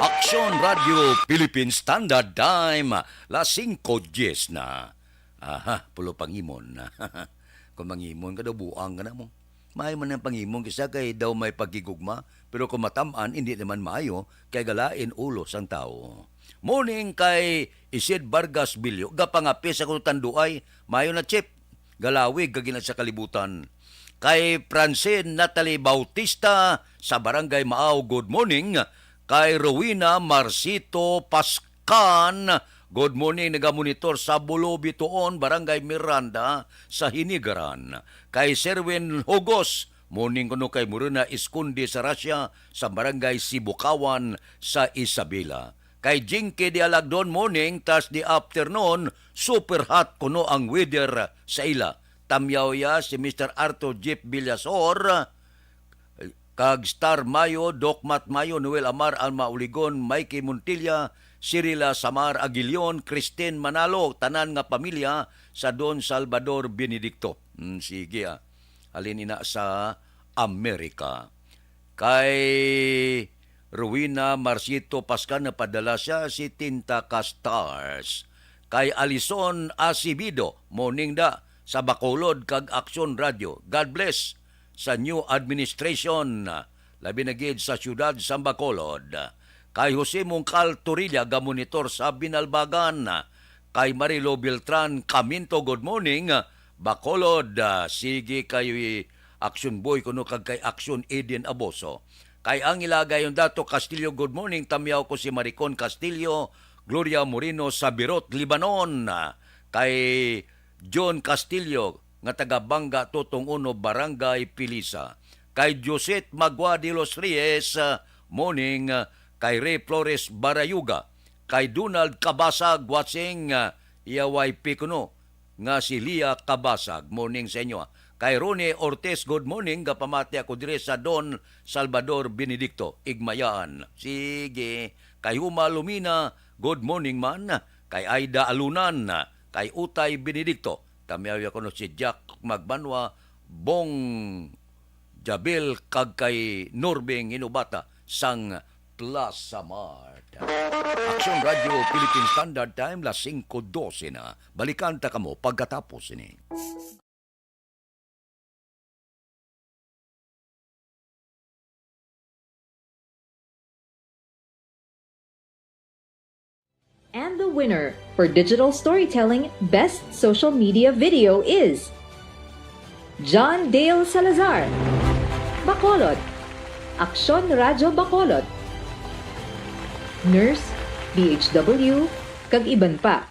Aksyon Radio Philippine Standard Time, la 5:10 na. Aha, pulo pangimon na. Kung mangimon ka daw, buang ka na mo. May man ang pangimon kisa kay daw may pagigugma, pero kung matamaan, hindi naman maayo, kay galain ulo sang tao. Morning kay Isid Vargas Bilyo, gapangapi sa kung tanduay, mayo na chip. galawig kagina sa kalibutan. Kay Francine Natalie Bautista sa Barangay Maaw, good morning. Kay Rowena Marcito Pascan, good morning, nagamonitor sa Bulo Bituon, Barangay Miranda sa Hinigaran. Kay Serwin Hugos, morning kuno kay Muruna Iskundi sa Russia sa Barangay Sibukawan sa Isabela. Kay Jinky di Alagdon, morning, tas di afternoon, super hot kuno ang weather sa ila. Tamyaw ya si Mr. Arthur Jeep Villasor, kag Star Mayo, Doc Mat Mayo, Noel Amar Alma Uligon, Mikey Montilla, Cirila Samar Aguilion, Christine Manalo, tanan nga pamilya sa Don Salvador Benedicto. Sige halin ina sa Amerika. Kay Rowena Marcito Pascan na padala siya si Tinta Castars. Kay Alison Asibido, morning da sa Bacolod kag Action Radio. God bless sa new administration, labi na gid sa syudad sa Bacolod. Kay Jose Mungcal Torilla, gamonitor sa Binalbagan. Kay Marilo Beltran Caminto, good morning. Bacolod, sige kayo Action Boy kuno kag kay Action Eden Aboso. Kay ang ilagay yung dato Castillo, good morning. Tamyaw ko si Maricon Castillo, Gloria Moreno sa Birot, Libanon. Kay John Castillo, nga taga Banga, Totong Uno, Barangay Pilisa. Kay Joset Magua de los Reyes, morning. Kay Ray Flores Barayuga. Kay Donald Kabasag, watching Iyaway Pikuno, nga si Lia Kabasag, morning sa inyo. Kay Rone Ortiz, good morning. Kapamati ako dire sa Don Salvador Benedicto, Igmayaan. Sige. Kay Huma Lumina, good morning man. Kay Aida Alunan, kay Utay Benedicto, tamyaw ko no si Jack Magbanwa, Bong Jabil, kag kay Norbeng Inubata, sang Plaza Mart. Action Radio Philippine Standard Time, las 5:12 na. Balikan ta kamo pagkatapos ini. And the winner for Digital Storytelling Best Social Media Video is John Dale Salazar, Bacolod, Aksyon Radyo Bacolod, Nurse, BHW, kag iban pa.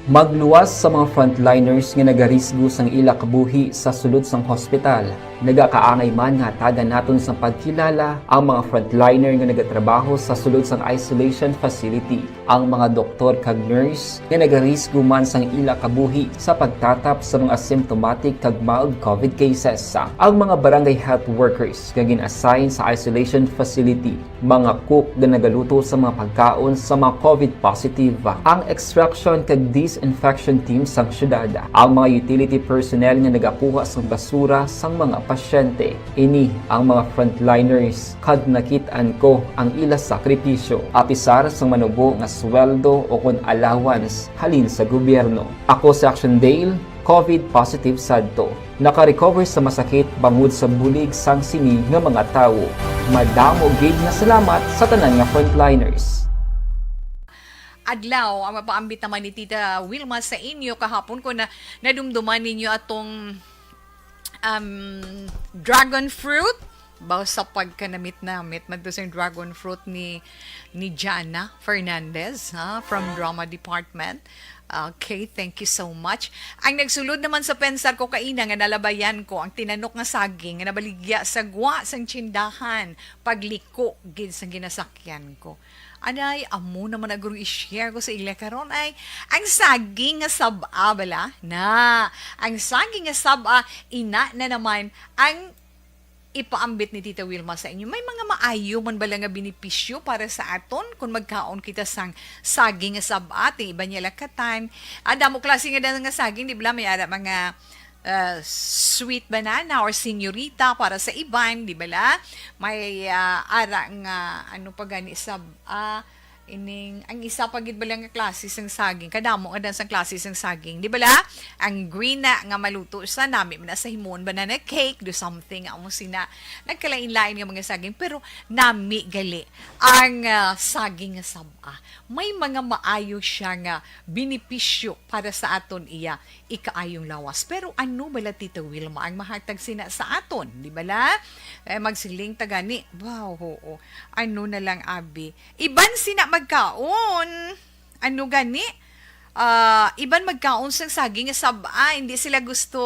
Magluwas sa mga frontliners nga nagarisgo sang ila kabuhi sa sulod sang hospital. Nagakaangay man nga tagan naton sa pagkilala ang mga frontliner nga nagatrabaho sa sulod sang isolation facility. Ang mga doktor kag nurse nga nagarisgo man sang ila kabuhi sa pagtatap sa mga asymptomatic kag mild COVID cases. Ang mga barangay health workers nga gin-assign sa isolation facility, mga cook nga nagaluto sa mga pagkaon sa mga COVID positive, ang extraction kag disinfection team sang syudad, ang mga utility personnel nga nagakuha sang basura sang mga pasyente. Ini ang mga frontliners kag nakit-an ko ang ila sakripisyo apisar sang manubo nga sweldo o kun allowance halin sa gobyerno. Ako si Action Dale, COVID positive sadto. Naka-recover sa masakit bangod sa bulig sang sini nga mga tawo. Madamo gid na salamat sa tanan nga frontliners. Adlaw, ang mapaambit naman ni Tita Wilma sa inyo kahapon ko na nadumduman ninyo atong dragon fruit. Baw sa pagkanamit-namit magdosing dragon fruit ni Jana Fernandez from Drama Department. Okay, thank you so much. Ang nagsulod naman sa pensar ko kaina nga nalabayan ko ang tinanok nga saging nga nabaligya sa gwa sang tsindahan pagliko gid sa ginasakyan ko. Anay, amo naman naguro i-share ko sa ila karon ay ang saging nga saba bala na. Ang saging nga saba ina na naman ang ipaambit ni Tita Wilma sa inyo. May mga maayo man bala nga benepisyo para sa aton kung magkaon kita sang saging nga saba ti iba niya lakatan. Damo klase nga nga saging di bala may ara mga sweet banana or senyorita para sa iban, di ba la? May ara nga ano pa gani sab Ining ang isa pagid bala nga klase sang saging kadamo nga dan sang klase sang saging di bala ang green na nga maluto sa nami man sa himon banana cake do something amo sina nagkalain-lain nga mga saging pero nami gali ang saging nga saba may mga maayo siya nga benepisyo para sa aton iya ikaayong lawas pero ano bala Tita Wilma ang mahatag sina sa aton di bala magsiling tagani wow oo ano na lang abi iban sina magkaon. Ano gani? Iban magkaon sang saging nga saba, hindi sila gusto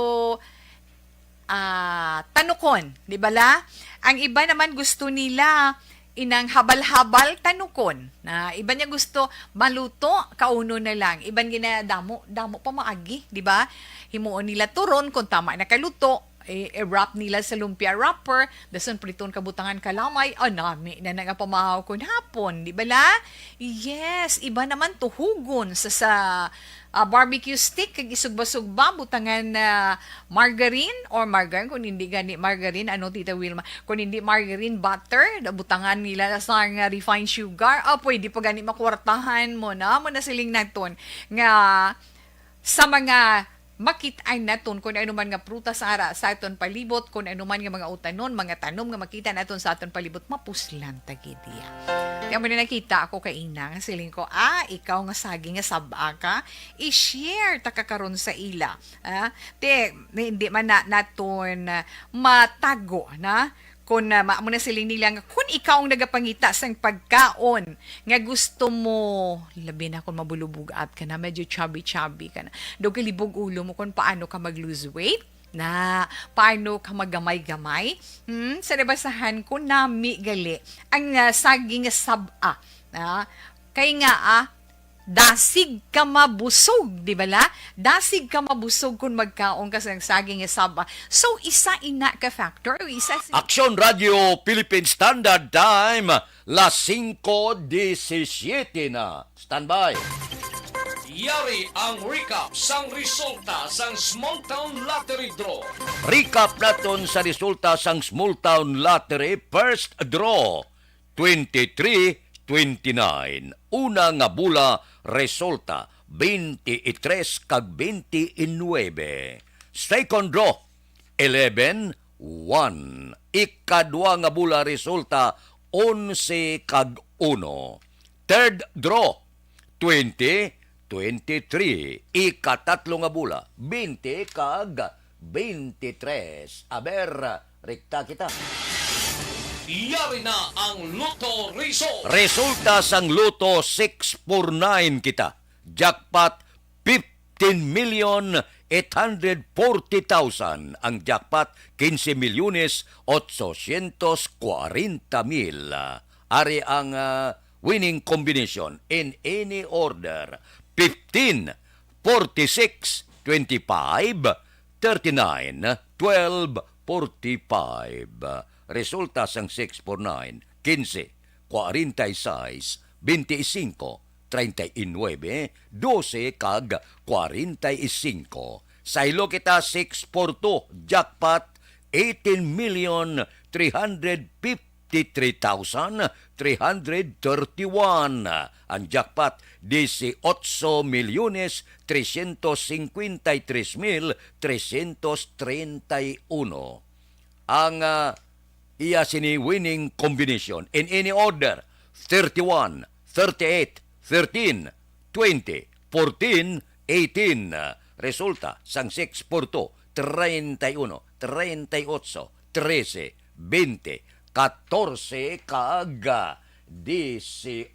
tanukon, di ba la? Ang iba naman gusto nila inang habal-habal tanukon. Na iba niya gusto maluto kauno na lang. Iban ginadamo, damo pa maagi, di ba? Himuon nila turon kung tama na kaluto. I-wrap nila sa lumpia wrapper, dason priton kabutangan kalamay, nami na nagapamahaw kun hapon, di ba la? Yes, iba naman tuhugon sa barbecue stick, kag isugba-sugba, butangan na margarine, or margarine, kung hindi gani margarine, ano Tita Wilma, kung hindi margarine, butter, butangan nila sa refined sugar, pwede pa gani makwartahan mo na siling naton, nga sa mga makitain naton kung ano man nga prutas sa aton palibot, kung ano man nga mga utanon, mga tanom nga makita naton sa aton palibot, mapuslan tagidiya. Kaya mo na nakita ako kay Ina, siling ko, ikaw nga saging nga saba ka, i-share takakaroon sa ila. Hindi man naton matago na, kung mo na siling nila nga, kung ikaw ang nagapangita sang pagkaon, nga gusto mo, labi na kung mabulubugat ka na, medyo chubby-chubby ka na, do kalibog ulo mo kung paano ka mag-lose weight, na paano ka magamay-gamay, sa nabasahan ko nami gali, ang saging saba, kaya nga, dasig ka mabusog, di ba la? Dasig ka mabusog kung magkaon ka sa saging saba. So, isa ina ka factor. Aksyon Radio Philippine Standard Time, las 5:17 na. Standby. Yari ang recap sang resulta sang Small Town Lottery Draw. Recap naton sa resulta sang Small Town Lottery First Draw 23-29. Una nga bula resulta 23 kag 29. Second draw 11-1. Ikadua nga bula resulta 11 kag 1. Third draw 20-23. Ikatatlo nga bula 20 kag 23. Aber, rekta kita. Yari na ang Lotto Result. Resulta sang Lotto 649 kita. Jackpot 15,840,000. Ang jackpot 15,840,000. Ari ang winning combination in any order. 15, 46, 25, 39, 12, 45. Resulta sang 649, 15, 46, 25, 39, 12 kag 45. Saylo kita 642, jackpot 18,353,331. Ang jackpot 18,353,331. Ang iya sini winning combination in any order 31, 38, 13, 20, 14, 18. Resulta sang 6 por 2, 31, 38, 13, 20, 14 kaga 18.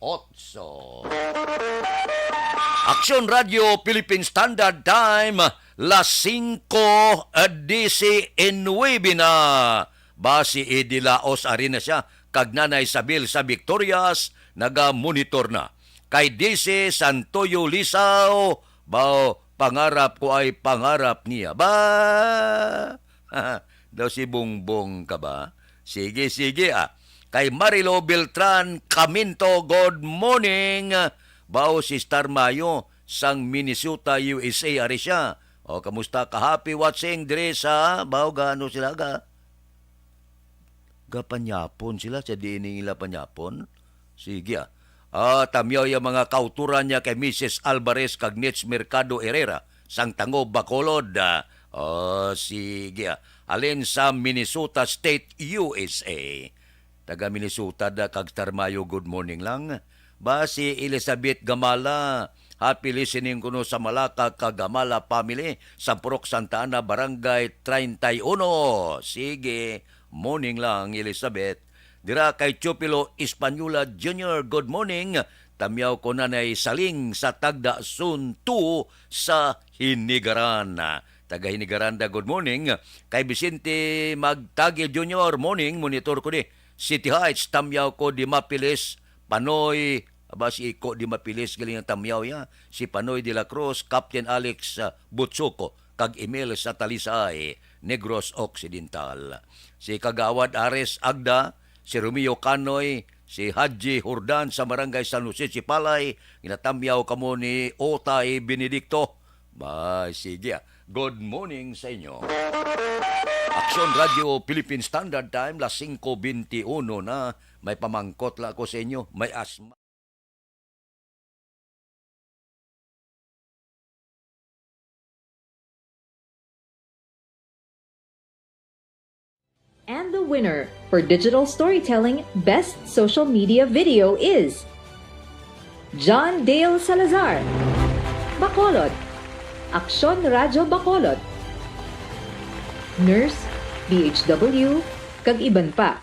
Aksyon Radio Philippine Standard Time, las 5:19 na. Basi idilaos arena siya, kag Nanay Sabil sa Victorias, naga-monitor na. Kay DC Santoyo Lisaw, bao, pangarap ko ay pangarap niya. Ba? Daw si Bongbong ka ba? Sige, Kay Marilo Beltran Caminto, good morning. Bao si Star Mayo, sang Minnesota, USA, ari siya. O, kamusta ka? Happy watching, Dresa. Bao, gaano sila ga? Panyapon sila sa dining nila panyapon. Sige Tamyaw yung mga kauturan niya kay Mrs. Alvarez kag Nits Mercado Herrera sang Tango Bacolod. Sige. Alin sa Minnesota State, USA. Taga Minnesota da kag Tarmayo, good morning lang. Ba si Elizabeth Gamala, happy listening kuno sa Malaka kag Gamala family sa Purok Santa Ana, Barangay 31. Sige, morning lang Elizabeth. Dira kay Chupilo Espanola Jr., good morning. Tamyaw ko nanay saling sa Tagda Sun 2 sa Hinigaran. Taga Hinigaranda, good morning. Kay Vicente Magtagil Jr., morning. Monitor ko di. City Heights, tamyaw ko di mapilis. Panoy, si Iko di mapilis, galing ang tamyaw ya. Si Panoy de la Cruz, Captain Alex Butsuko, kag Emil sa Talisay, Negros Occidental. Si Kagawad Ares Agda, si Romeo Canoy, si Haji Hurdan sa Barangay San Jose, si Palay, ginatamyaw kamo ni Otay Benedicto. Sige. Good morning sa inyo. Aksyon Radio Philippine Standard Time, las 5:21 na. May pamangkot la ko sa inyo. May asma. And the winner for Digital Storytelling Best Social Media Video is John Dale Salazar, Bacolod, Aksyon Radio Bacolod, Nurse, DHW, kag iban pa.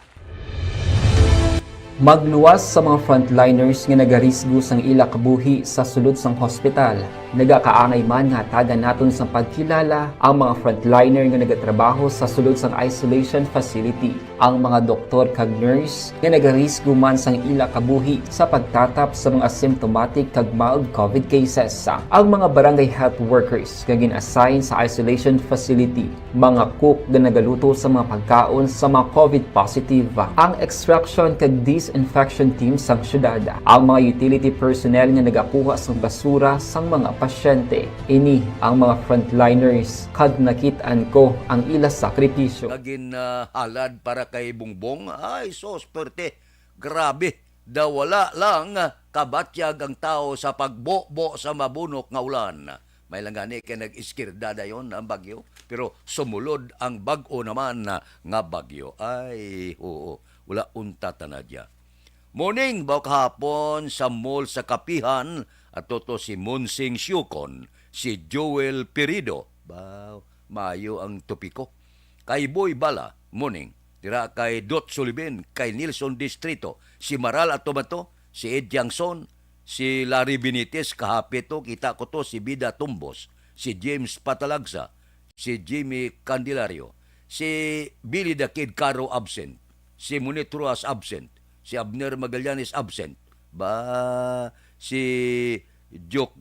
Magluwas sa mga frontliners nga nagarisgo sang ila kabuhi sa sulod sang hospital. Nagakaangay man nga tagan naton sa pagkilala ang mga frontliner nga nagatrabaho sa sulod sang isolation facility. Ang mga doktor kag nurse nga nagarisgo man sang ila kabuhi sa pagtatap sa mga asymptomatic kag mild COVID cases. Ang mga barangay health workers nga gin-assign sa isolation facility, mga cook nga nagaluto sa mga pagkaon sa mga COVID positive. Ang extraction kag disinfection team sang syudad, ang mga utility personnel nga nagakuha sang basura sang mga pasyente. Ini ang mga frontliners kad nakitaan ko ang ila sakripisyo. Naging halad para kay Bongbong, ay sos perte. Grabe, dawala lang kabatyag ang tao sa pagbo-bo sa mabunok nga ulan. May langani kay nag-iskirda dayon ang bagyo, pero sumulod ang bag-o naman nga bagyo. Ay, oo, wala unta tanadya. Morning, baw kahapon sa mall sa Kapihan, at toto si Monsing Syukon, si Joel Perido. Baw, mayo ang topiko. Kay Boy Bala, morning. Tira kay Dot Sullivan, kay Nilson Distrito, si Maral Atomato, si Ed Jackson, si Larry Benitez, kahapito, kita ko to, si Bida Tumbos, si James Patalagsa, si Jimmy Candelario, si Billy the Kid Caro absent, si Munit Ruas absent, si Abner Magallanes absent, si Jok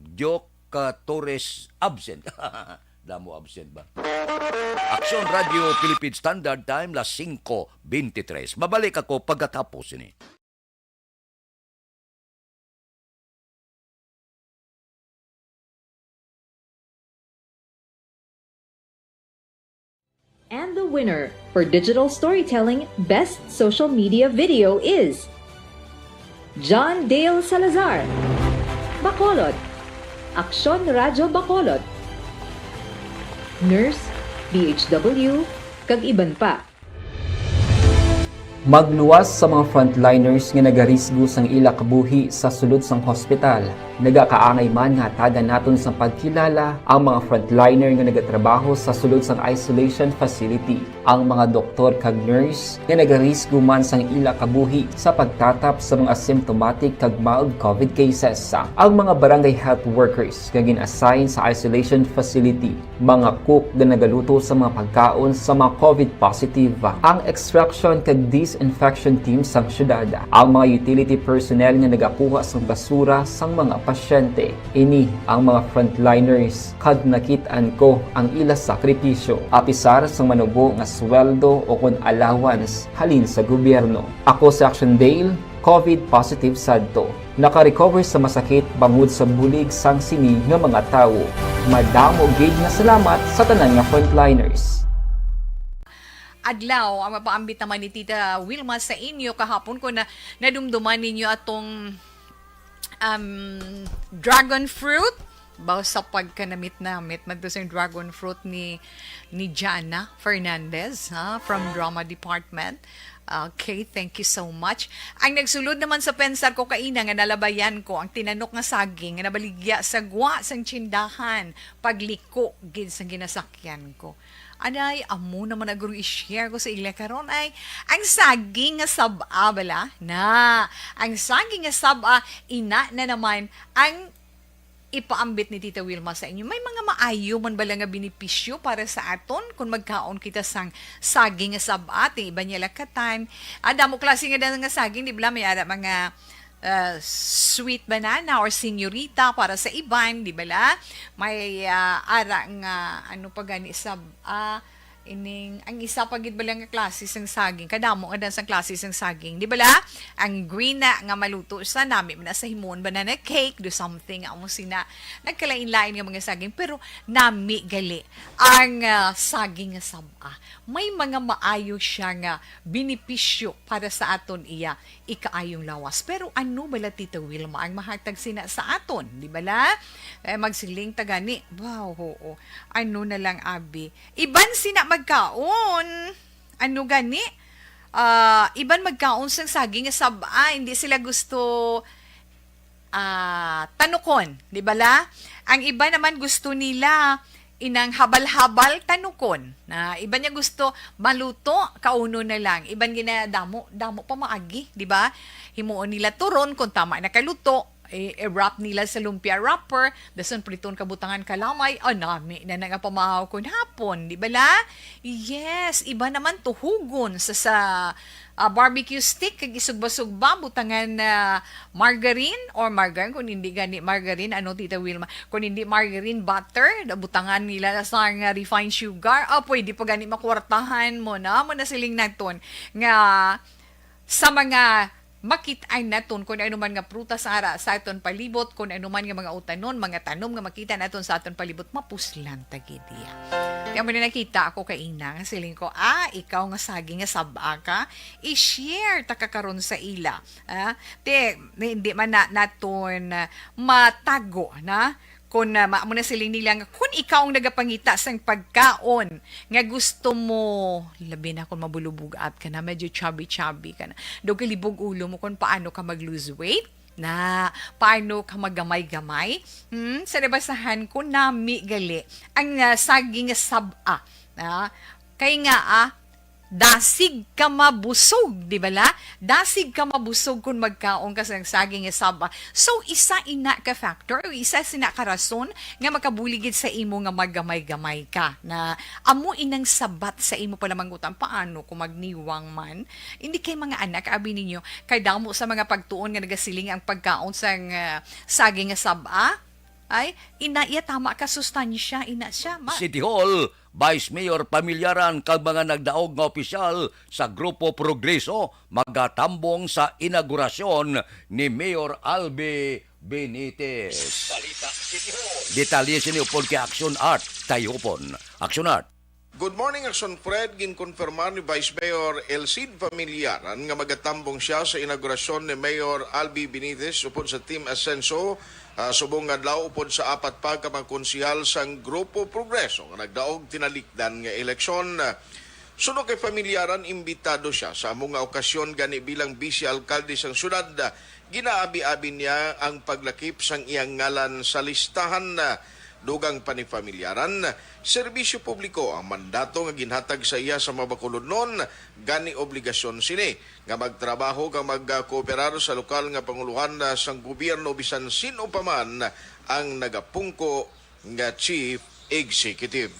Torres absent. Damo absent ba? Aksyon Radio Philippine Standard Time, las 5:23. Babalik ako pagkatapos ini. And the winner for Digital Storytelling Best Social Media Video is John Dale Salazar, Bacolod, Aksyon Radio Bacolod, Nurse, DHW, kag iban pa. Magluwas sa mga frontliners nga nagarisgo sang ila kabuhi sa sulod sang hospital. Nagakaangay man nga tagan naton sa pagkilala ang mga frontliner nga nagatrabaho sa sulod sang isolation facility. Ang mga doktor kag nurse nga nagarisgo man sang ila kabuhi sa pagtatap sa mga asymptomatic kag mild COVID cases. Ang mga barangay health workers nga gin-assign sa isolation facility, mga cook nga nagaluto sa mga pagkaon sa mga COVID positive. Ang extraction kag disinfection team sang syudad, ang mga utility personnel nga nagakuha sang basura sang mga pasyente. Ini ang mga frontliners kad nakitaan ko ang ila sakripisyo, apisar sang manubo nga sweldo o kun allowance halin sa gobyerno. Ako si Action Dale, COVID positive sadto. Naka-recover sa masakit bangod sa bulig sang sini nga mga tawo. Madamo gid nga salamat sa tanan nga frontliners. Adlaw, ang mapaambit naman ni Tita Wilma sa inyo kahapon ko na nadumduman ninyo atong dragon fruit. Baw sa pagkanamit-namit man to sa dragon fruit ni Jana Fernandez from Drama Department. Okay, thank you so much. Ang nagsulod naman sa pensar ko kaina nga nalabayan ko ang tinanok nga saging nga nabaligya sa gwa sang tsindahan pagliko gid sa ginasakyan ko. Anay, amo naman aguro i-share ko sa ila karon ay ang saging nga saba bala na. Ang saging nga saba ina na naman ang ipaambit ni Tita Wilma sa inyo. May mga maayo man bala nga benepisyo para sa aton kung magkaon kita sang saging nga saba ti iba niya lakatan. Damo klase nga nga saging di bala may ara mga sweet banana or senyorita para sa iban, di bala? May ara nga ano pa gani ining ang isa pagid bala nga klase sang saging kadamo nga dan sang klase sang saging di bala ang green na nga maluto sa nami na sa himon banana cake do something amo sina nagkalain-lain nga mga saging pero nami gali ang saging nga saba may mga maayo siya nga benepisyo para sa aton iya ikaayong lawas pero ano bala Tita Wilma ang mahatag sina sa aton di bala magsiling tagani wow oo ano na lang abi iban sina magkaon. Ano gani? Iban magkaon sa saging nga saba. Hindi sila gusto tanukon. Di ba la? Ang iba naman gusto nila inang habal-habal tanukon. Na iba niya gusto maluto, kauno na lang. Iban ginadamo, damo pa maagi. Di ba? Himuon nila turon kung tama na kaluto. I-wrap nila sa lumpia wrapper, dason priton kabutangan kalamay, nami na nga pamahaw kun hapon, di ba la? Yes, iba naman tuhugon sa barbecue stick, kag isugba-sugba, butangan margarine, or margarine, kung hindi gani margarine, ano Tita Wilma, kung hindi margarine butter, butangan nila sa refined sugar, pwede pa gani makwartahan mo na siling naton, nga sa mga makitain naton kung ano man nga prutas ara sa aton palibot, kung ano man nga mga utanon, mga tanom nga makita naton sa aton palibot, mapuslan tagidiya. Kaya mo na nakita ako kaina, siling ko, ikaw nga saging nga saba ka, i-share ta kakaron sa ila. Hindi man naton matago na, kung maamo na siling nila nga kung ikaw ang nagapangita sang pagkaon nga gusto mo labi na kung mabulubog-at ka na medyo chubby ka na do kilibog ulo mo kung paano ka mag-lose weight na paano ka magamay-gamay sa nabasahan ko nami gali ang saging saba kay nga dasig ka mabusog, di ba la? Dasig ka mabusog kung magkaon ka sa saging nga saba. So, isa ina ka factor, o isa sina ka rason nga makabuligid sa imo nga magamay-gamay ka. Na amo inang sabat sa imo pala mangutan. Paano kung magniwang man? Hindi kay mga anak, abi ninyo, kay damo sa mga pagtuon nga nagasiling ang pagkaon sa saging nga saba, ay, iya tama ka sustansya, ina siya. City Hall, Vice Mayor Pamilyaran kag mga nagdaog nga opisyal sa Grupo Progreso magatambong sa inaugurasyon ni Mayor Albi Benitez. Detalye sini upon kay Action Art tayo upon. Action Art. Good morning, Action Fred. Ginkonfirmar ni Vice Mayor Elcid Familiaran nga magatambong siya sa inaugurasyon ni Mayor Albi Benitez upod sa Team Ascenso subong adlaw upod sa apat pa ka mga konsihal sang Grupo Progreso nga nagdaog tinalikdan nga eleksyon. Suno kay Familiaran, imbitado siya sa among nga okasyon gani bilang vice alkalde sang syudad. Ginaabi-abi niya ang paglakip sang iyang ngalan sa listahan. Dugang pa ni Familiaran, serbisyo publiko ang mandato nga ginhatag sa iya sa mabakulod noon, gani obligasyon sini nga magtrabaho kang magkooperar sa lokal nga panguluhan sang gobyerno bisan sino pa man ang nagapungko nga chief executive.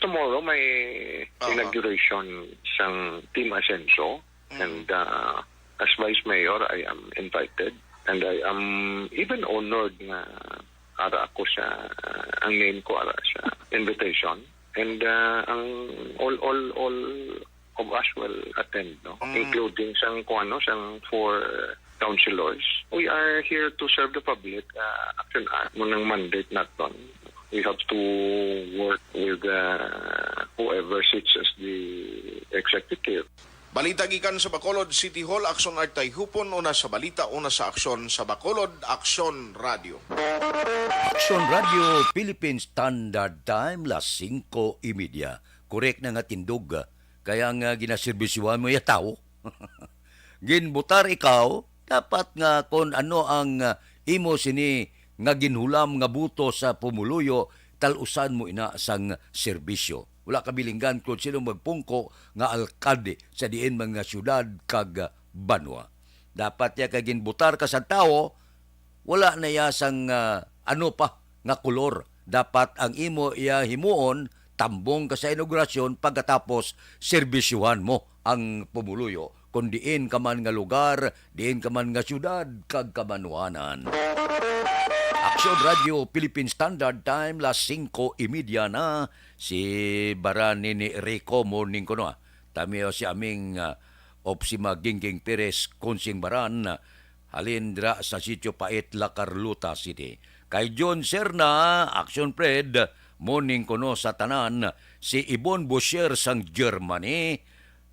Tomorrow may inauguration sang Team Ascenso and as Vice Mayor I am invited and I am even honored na ara ako sa ang name ko ara sa invitation and ang all of us will attend including sang sang 4 councilors. We are here to serve the public. Action Art mo nang mandate naton. We have to work with whoever sits as the executive. Balita gikan sa Bacolod City Hall, Aksyon Artay Hupon, una sa balita, una sa aksyon sa Bacolod, Aksyon Radio. Action Radio Philippine Standard Time las 5:30. Korek na nga tindog. Kaya nga ginasirbisyuhan mo ya tao. Ginbutar ikaw, dapat nga kon ano ang imo sini nga ginhulam nga buto sa pumuluyo, talusan mo ina sang serbisyo. Wala ka bilinggan kung sino magpungko nga alkalde sa diin mga syudad kag banwa. Dapat ya kagin butar ka sa tao, wala na ya sang ano pa nga kulor. Dapat ang imo iya himuon, tambong ka sa inaugurasyon pagkatapos serbisyuhan mo ang pumuluyo. Kung diin ka man nga lugar, diin ka man nga syudad kag kabanwanan. Action Radio Philippine Standard Time las 5:30 na. Si Barani ni Rico morning ko no. Tamiyo si aming Opsima Gingging Perez Konsing Baran halindra sa sitio Pait La Carlota City. Kay John Serna, Action Fred, morning ko no sa tanan. Si Ibon Boucher sang Germany.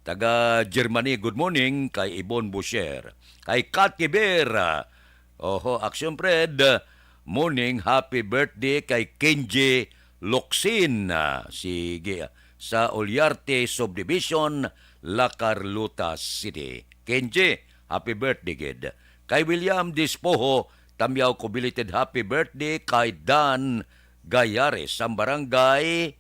Taga Germany, good morning kay Ibon Boucher. Kay Kat Kibera, Action Fred, morning, happy birthday kay Kenji Loksin, sige, sa Olyarte Subdivision, La Carlota City. Kenji, happy birthday, kid. Kay William Dispoho, tamyaw ko belated happy birthday kay Dan Gayares, sa barangay,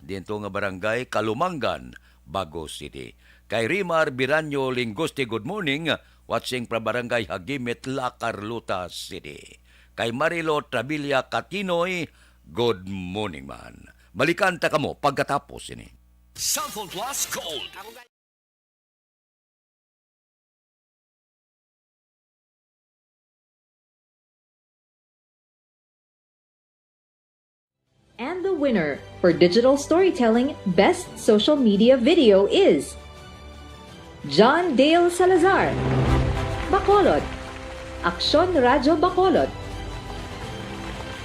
dito nga barangay, Kalumangan, Bago City. Kay Rimar Biranyo Linguste, good morning, watching from barangay Hagimit, La Carlota City. Kay Marilo Trabilia Katinoy, good morning man. Balikan ta kamo pagkatapos ini. Southern Plus Gold. And the winner for Digital Storytelling Best Social Media Video is John Dale Salazar, Bacolod, Aksyon Radio Bacolod,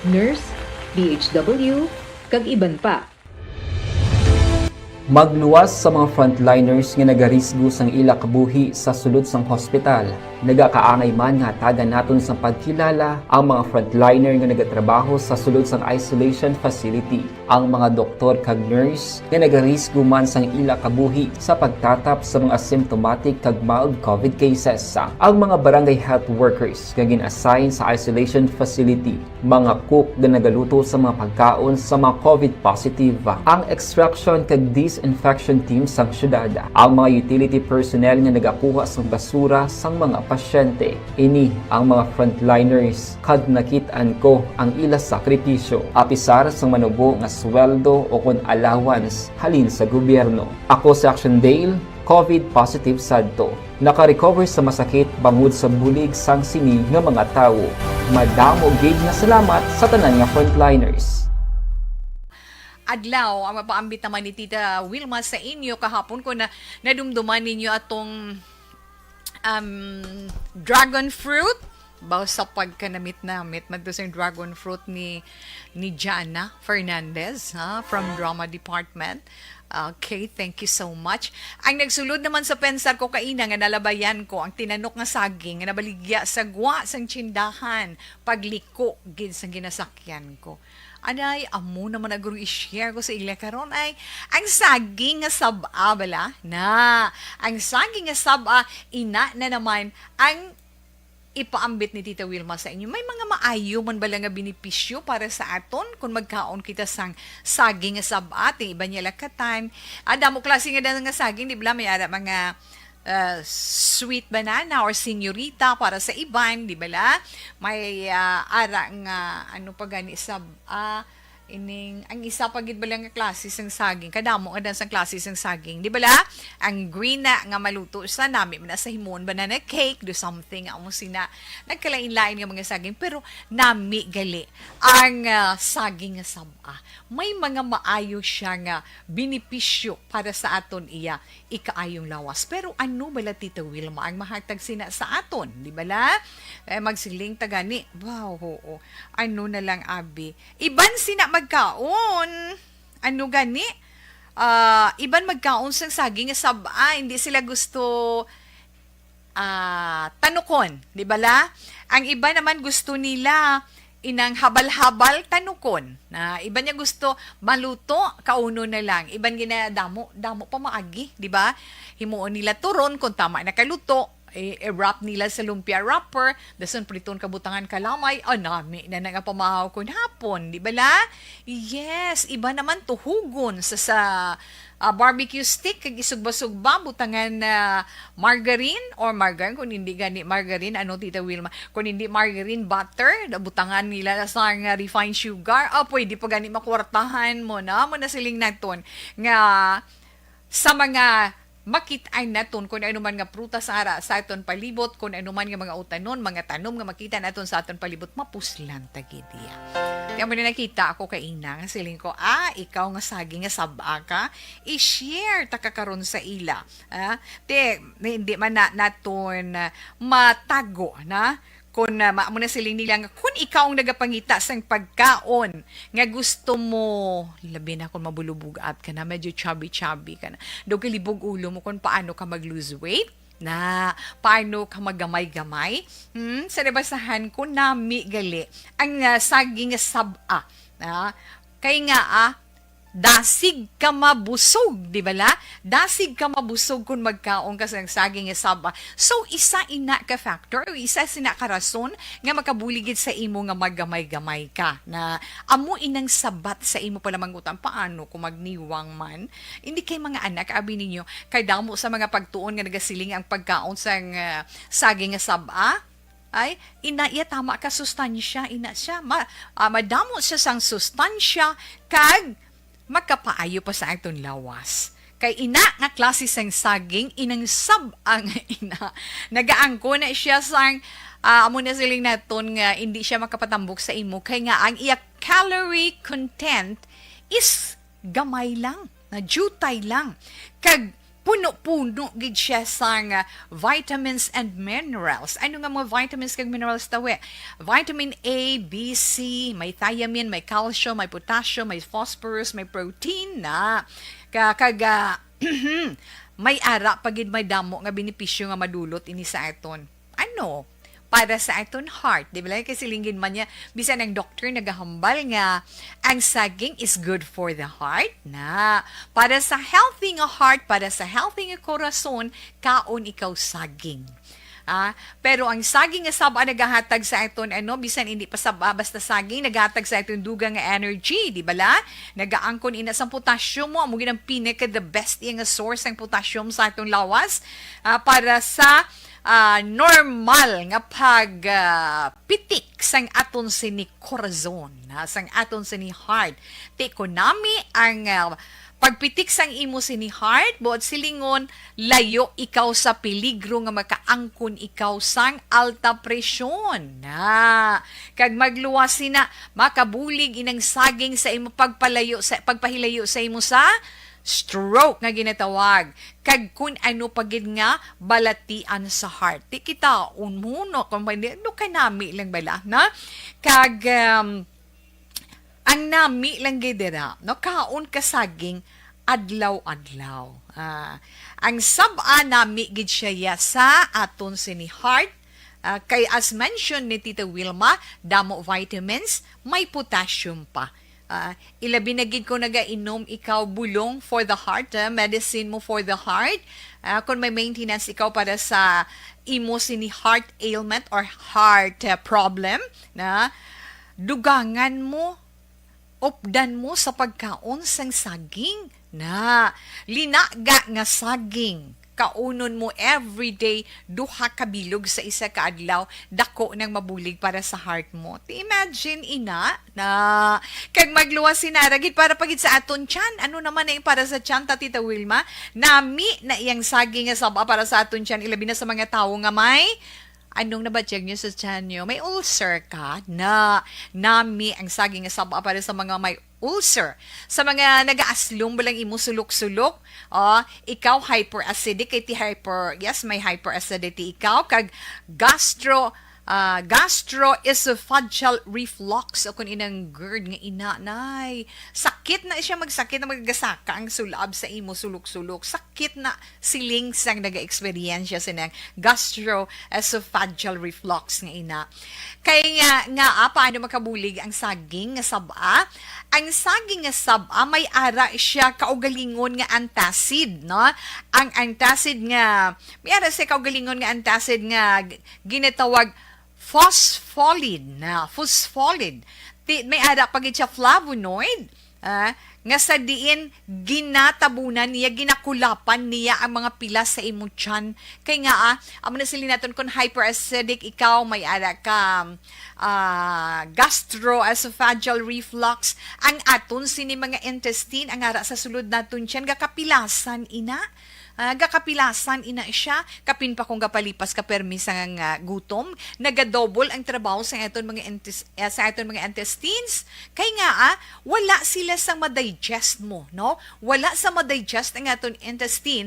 Nurse, DHW, kag iban pa. Magluwas sa mga frontliners nga nagarisgo sang ila kabuhi sa sulod sang hospital. Nagakaangay man nga tagan naton sang pagkilala ang mga frontliner nga nagatrabaho sa sulod sang isolation facility. Ang mga doktor kag nurse nga nagarisgo man sang ila kabuhi sa pagtatap sa mga asymptomatic kag mild COVID cases. Ang mga barangay health workers nga gin-assign sa isolation facility, mga cook nga nagaluto sa mga pagkaon sa mga COVID positive. Ang extraction kag disinfection team sang syudad, ang mga utility personnel nga nagakuha sang basura sang mga pasyente. Ini ang mga frontliners kag nakit-an ko ang ila sakripisyo apisar sang manubo nga sweldo o kun allowance halin sa gobyerno. Ako si Action Dale, COVID positive sadto. Naka-recover sa masakit bangod sa bulig sang sini nga mga tawo. Madamo gid nga salamat sa tanan nga frontliners. Adlaw, ang mapaambit naman ni Tita Wilma sa inyo kahapon ko na nadumduman ninyo atong dragon fruit. Baw sa pagkanamit-namit magdosang dragon fruit ni Jana Fernandez from Drama Department. Okay, thank you so much. Ang nagsulod naman sa pensar ko kaina nga nalabayan ko ang tinanok nga saging nga nabaligya sa gwa sang tsindahan pagliko gid sang ginasakyan ko. Anay, amo naman naguro i-share ko sa ila karon ay ang saging nga saba bala na. Ang saging nga saba ina na naman ang ipaambit ni Tita Wilma sa inyo. May mga maayo man bala nga benepisyo para sa aton kung magkaon kita sang saging nga saba ting iba niya ka time. Damo klase nga nga saging di ba may ara mga sweet banana or senyorita para sa iban, di ba la? May ara nga ano pa gani saba ining ang isa pagid ba lang nga klase sang saging kadamo nga sang klase sang saging di ba la ang green na nga maluto sa nami man sa himon banana cake do something amo sina nagkalain-lain nga mga saging pero nami gali ang saging nga saba may mga maayo siya nga benepisyo para sa aton iya ikaayong lawas pero ano bala Tita Wilma ang mahatag sina sa aton di ba la magsiling tagani wow oo ano na lang abi iban sina magkaon. Ano gani? iban magkaon sang saging nga saba, hindi sila gusto tanukon, di ba la? Ang iba naman gusto nila inang habal-habal tanukon. Na iba niya gusto maluto, kauno na lang. Iban ginadamo, damo pa maagi, di ba? Himuon nila turon kung tama na kaluto, i-wrap nila sa lumpia wrapper, dason priton kabutangan kalamay, nami na nga pamahaw kun hapon, di ba la? Yes, iba naman tuhugon sa barbecue stick, kag isugba-sugba, butangan na margarine or margarine, kung hindi gani margarine, Tita Wilma, kung hindi margarine, butter, butangan nila sa nga refined sugar, pwede pa gani makwartahan mo na siling naton, nga sa mga makit-ay naton kung ano man nga prutas sa aton palibot, kung ano man nga mga utanon, mga tanom nga makita naton sa aton palibot, mapuslan tagidiya. Kaya mo na nakita ako kay Ina, siling ko, ikaw nga saging nga saba ka, i-share takakaroon sa ila. Hindi man naton matago na, kung maamo na siling nila nga, kung ikaw ang nagapangita sa pagkaon, nga gusto mo, labi na kung mabulubugat ka na, medyo chubby-chubby ka na, daw kalibog ulo mo kung paano ka mag-lose weight, na paano ka magamay-gamay, sa nabasahan ko, nami gali, ang saging saba, kaya nga dasig ka mabusog, di ba la? Dasig ka mabusog kung magkaon ka sa saging saba. So, isa ina ka factor, isa sina ka rason nga makabuligid sa imo nga magamay-gamay ka. Na amo inang sabat sa imo pala mangutan. Paano kung magniwang man? Hindi kay mga anak, abi ninyo, kay damo sa mga pagtuon nga nagasiling ang pagkaon sa saging saba, ay iya tama ka sustansya, ina siya. Madamo siya sang sustansya, kag magkapaayo pa sa aton lawas. Kay ina nga klase sang saging, inang sab-ang ina. Nagaangko na siya sang, amo na siling naton nga hindi siya makapatambok sa imo. Kay nga ang iya calorie content is gamay lang, na jutay lang. Kag puno-puno gid siya sang vitamins and minerals. Ano nga mga vitamins kag minerals tawe? Vitamin A, B, C, may thiamine, may calcium, may potassium, may phosphorus, may protein na. May ara pagid may damo nga benepisyo nga madulot ini sa aton. Ano? Para sa aton heart. Di ba? Kasi linggin man niya, bisan ang doctor nagahambal nga, ang saging is good for the heart na. Para sa healthy nga heart, para sa healthy nga korason, kaon ikaw saging. Pero ang saging nga saba nagahatag sa aton, bisan hindi pa saba, basta saging, nagahatag sa aton dugang nga energy, di ba la? Nagaangkon ina sa potassium mo, amo ginang pinaka the best nga source ng potassium sa aton lawas, para sa normal nga pagpitik sang aton sini corazon, sang aton sini heart. Te konami ang pagpitik sang imo sini heart, buot silingon, layo ikaw sa peligro nga makaangkon ikaw sang alta presyon. Kag magluwas sina, makabulig inang saging sa imo pagpahilayo sa imo sa stroke nga ginatawag. Kag kun ano pagid nga balatian sa heart. Di kita unmuno kung no kanami lang bala na. Kag ang nami lang gidera, no kaon ka saging adlaw-adlaw. Ang saba nami gid siya sa aton sini heart. Kay as mentioned ni Tita Wilma, damo vitamins, may potassium pa. Ilabi na gid ko nagainom ikaw bulong for the heart, medicine mo for the heart. Kung may maintenance ikaw para sa imo sini heart ailment or heart problem, na dugangan mo, opdan mo sa pagkaon sang saging, na linaga nga saging. Kaunon mo everyday, duha ka bilog sa isa ka adlaw, dako nang mabulig para sa heart mo. Imagine ina na kag magluwas sinaragid para pagid sa aton tiyan. Ano naman na para sa tiyan, Tita Wilma? Nami na iyang saging nga saba para sa aton tiyan, ilabi na sa mga tawo nga may anong nabatyag nyo sa tiyan nyo? May ulcer ka? Nami ang saging nga saba para sa mga may ulcer. Sa mga nag-aaslong balang imo sulok-sulok, ikaw hyperacidic, may hyperacidity ikaw, kag gastroesophageal reflux o kung inang GERD nga inanay. Sakit na siya magsakit na magagasaka ang sulab sa imo sulok-sulok. Sakit na siling sang naga-experience sa nang gastroesophageal reflux nga ina. Kaya nga paano makabulig ang saging nga saba? Ang saging nga saba may ara siya kaugalingon nga antacid, no? Ang antacid nga may ara siya kaugalingon nga antacid nga ginatawag phospholid. May ara pag siya flavonoid, nga sa diin ginatabunan niya, ginakulapan niya ang mga pilas sa imong tiyan. Kaya nga, amo na sila natin kung hyperacidic ikaw, may ara ka gastroesophageal reflux, ang aton sini mga intestine, ang ara sa sulod naton tiyan, gakapilasan ina. Gakapilasan ina siya, kapin pa kung gapalipas ka permis ang gutom, nagadouble ang trabaho sa aton mga intestines. Kaya nga wala sila sa madigest mo, no? Wala sa madigest ang aton intestine,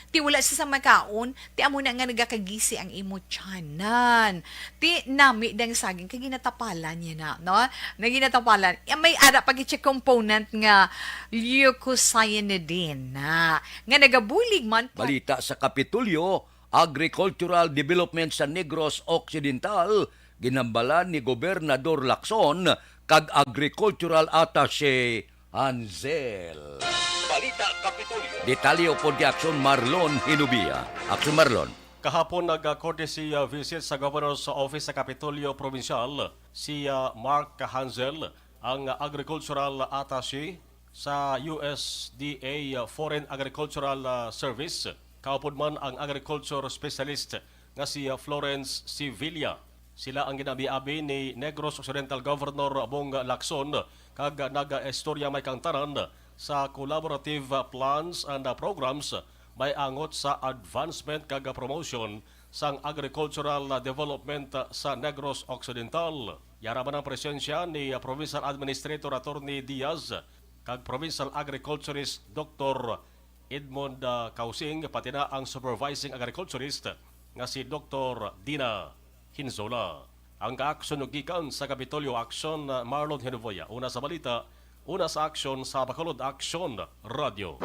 ti wala siya sa makaon, ti amo na nga nagakagisi ang imo tiyanan. Ti nami dang saging kay ginatapalan niya na, no? Naginatapalan. May ara pag i-check component nga leucocyanidin na nga nagabulig man Balita sa Kapitulyo, Agricultural Development sa Negros Occidental, ginambalan ni Gobernador Lacson kag Agricultural Attaché Hansel. Balita Kapitulyo. Detalye po di Aksyon Marlon Hinubia. Aksyon Marlon. Kahapon nag-courtesy visit sa Governor's Office sa Kapitolyo Provincial si Mark Hansel, ang Agricultural Attaché sa USDA Foreign Agricultural Service. Kahapon man ang Agriculture Specialist nga si Florence Sevilla. Sila ang ginabi-abi ni Negros Occidental Governor Bong Lacson kag naga-istorya may kangtanan sa collaborative plans and programs may angot sa advancement kag promotion sang agricultural development sa Negros Occidental. Yaraman ang presensya ni Provincial Administrator Attorney Diaz kag Provincial Agriculturist Dr. Edmond Kausing, pati na ang Supervising Agriculturist nga si Dr. Dina Hinzola. Ang kaaksyon gikan sa Kapitolyo Aksyon Marlon Henovoya. Una sa balita, una sa aksyon sa Bacolod Aksyon Radio.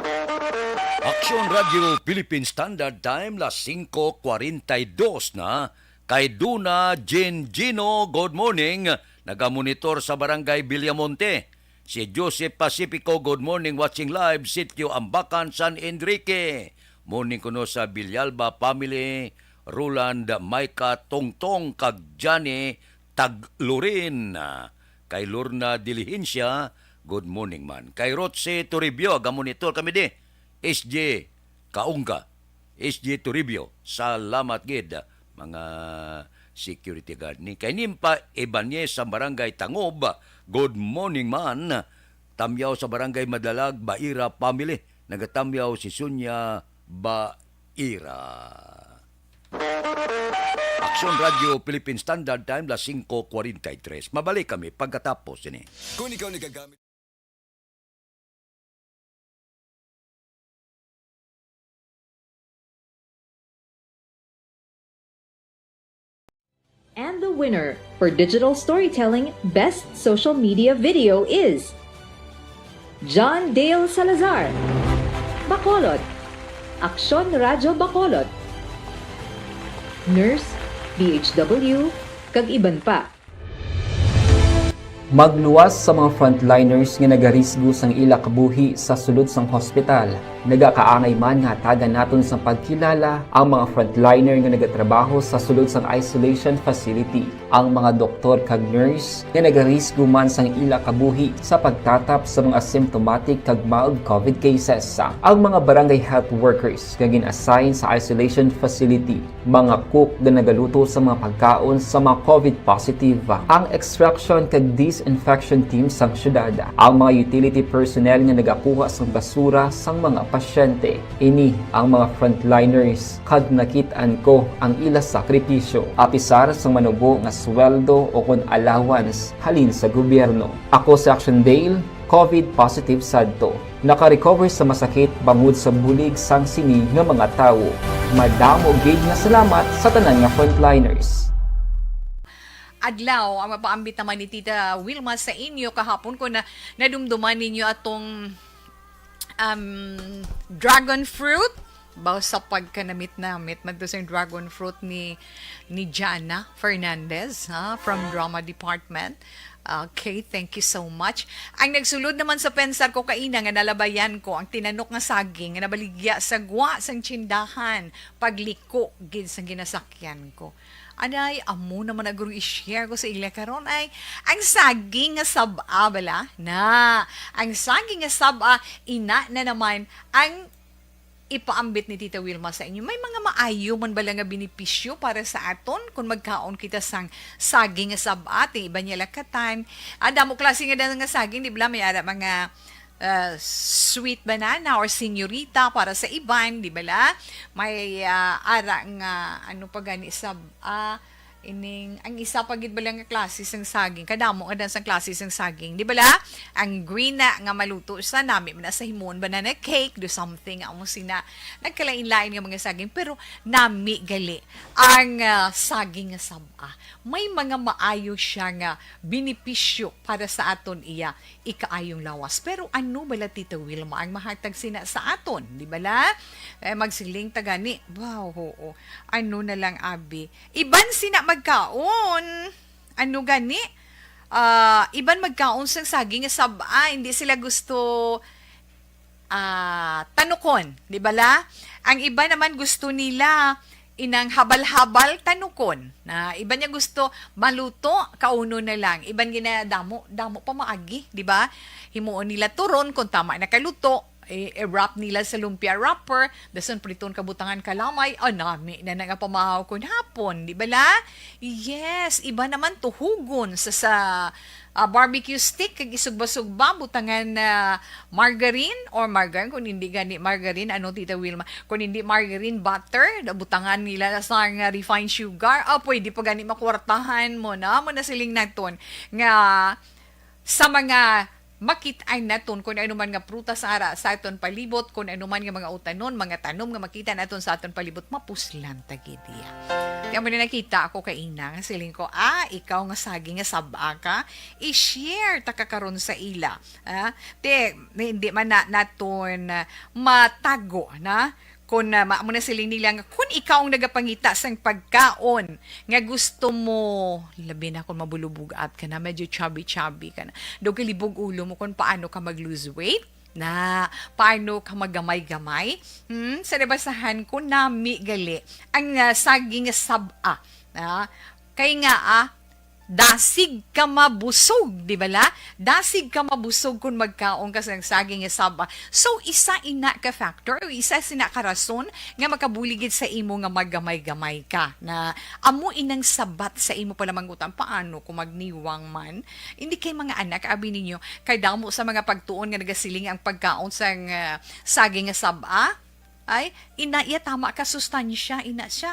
Aksyon Radio Philippine Standard Time las 5:42 na. Kay Duna Gino, good morning. Nagamonitor sa Barangay Villamonte. Si Joseph Pacifico, good morning, watching live, Sitio Ambacan, San Enrique. Morning kuno sa Villalba family, Roland Maika Tongtong kag Johnny Taglurin. Kay Lorna Dilihencia, good morning man. Kay Rotse Toribio, gamonitor kami di. SJ Kaungga, SJ Toribio, salamat gid mga security guard ni. Kay Nimpa Ibanez sa Barangay Tangob, good morning man. Tamyaw sa Barangay Madalag, Baira family. Nagatamyaw si Sunya Baira. Aksyon Radio Philippine Standard Time las 5:43. Mabalik kami pagkatapos ini. Kung ikaw nagagamit And the winner for Digital Storytelling Best Social Media Video is John Dale Salazar, Bacolod, Aksyon Radio Bacolod, Nurse, DHW, kag iban pa. Magluwas sa mga frontliners nga nagarisgo sang ila kabuhi sa sulod sang hospital. Nagakaangay man nga tagan naton sa pagkilala ang mga frontliner nga nagatrabaho sa sulod sang isolation facility. Ang mga doktor kag nurse nga nagarisgo man sang ila kabuhi sa pagtatap sa mga symptomatic kag mild COVID cases. Ang mga barangay health workers nga gin-assign sa isolation facility, mga cook nga nagaluto sa mga pagkaon sa mga COVID positive, ang extraction kag disinfection team sang syudad, ang mga utility personnel nga nagakuha sang basura sang mga pasyente. Ini ang mga frontliners kag nakit-an ko ang ila sakripisyo apisar sang manubo nga sweldo o kun allowance halin sa gobyerno. Ako si Action Dale, COVID positive sadto. Naka-recover sa masakit bangod sa bulig sang sini nga mga tawo. Madamo gid nga salamat sa tanan nga frontliners. Adlaw, ang mapaambit naman ni Tita Wilma sa inyo kahapon ko na nadumduman ninyo atong dragon fruit. Baw sa pagkanamit-namit man to sa dragon fruit ni Jana Fernandez from Drama Department. Okay, thank you so much. Ang nagsulod naman sa pensar ko kaina nga nalabayan ko ang tinanok nga saging nga nabaligya sa gwa sang tsindahan pagliko gid sang ginasakyan ko. Anay, amo naman na i-share ko sa ila karon ay ang saging nga saba bala na. Ang saging nga saba ina na naman ang ipaambit ni Tita Wilma sa inyo. May mga maayo man bala nga benepisyo para sa aton kung magkaon kita sang saging nga saba ting iba niya lakatan. Damo klase nga saging, di ba? May ara mga sweet banana or senyorita para sa iban, di ba? May ara nga ano pa gani ining ang isa pagid bala nga klase sang saging kadamo nga dan sang klase sang saging di bala ang green na nga maluto sa nami man sa himon banana cake do something amo sina nagkalain-lain nga mga saging pero nami gali ang saging nga saba may mga maayo siya nga benepisyo para sa aton iya ikaayong lawas pero ano bala Tita Wilma ang mahatag sina sa aton di bala magsiling tagani wow oo ano na lang abi iban sina magkaon. Ano gani? Iban magkaon sa saging saba, hindi sila gusto tanukon, di ba la? Ang iba naman gusto nila inang habal-habal tanukon. Na iba niya gusto maluto, kauno na lang. Iban ginadamo, damo pa maagi, di ba? Himuon nila turon kung tama na kaluto. I-wrap nila sa lumpia wrapper, dasan priton kabutangan kalamay, nami na nga pamahaw kon hapon, di ba la? Yes, iba naman tuhugon sa barbecue stick, kag isugba-sugba, butangan margarine, or margarine, kung hindi gani margarine, ano Tita Wilma, kung hindi margarine butter, butangan nila sa refined sugar, pwede pa gani makwartahan mo na siling naton, nga sa mga makitain naton kung ano man nga prutas ara sa aton palibot, kung ano man nga mga utanon, mga tanom nga makita naton sa aton palibot, mapuslan tagidiya. Kaya mo na nakita ako kaina, nga siling ko, ikaw nga saging nga saba ka, i-share takakaroon sa ila. Hindi man naton matago na, kung muna siling nila nga, kung ikaw ang nagapangita sang pagkaon, nga gusto mo, labi na kung mabulubugat ka na, medyo chubby-chubby ka na, doon kalibog ulo mo kung paano ka mag-lose weight, na paano ka magamay-gamay, sa nabasahan ko nami gali, ang saging saba, kaya nga dasig ka mabusog, di ba la? Dasig ka mabusog kung magkaon ka sa saging saba. So, isa ina ka factor, o isa sina ka rason nga makabuligid sa imo nga magamay-gamay ka. Na amo inang sabat sa imo pala mangutan. Paano kung magniwang man? Hindi kay mga anak, abi ninyo, kay damo sa mga pagtuon nga nagasiling ang pagkaon sa saging saba, ay iya tama ka sustansya, ina siya.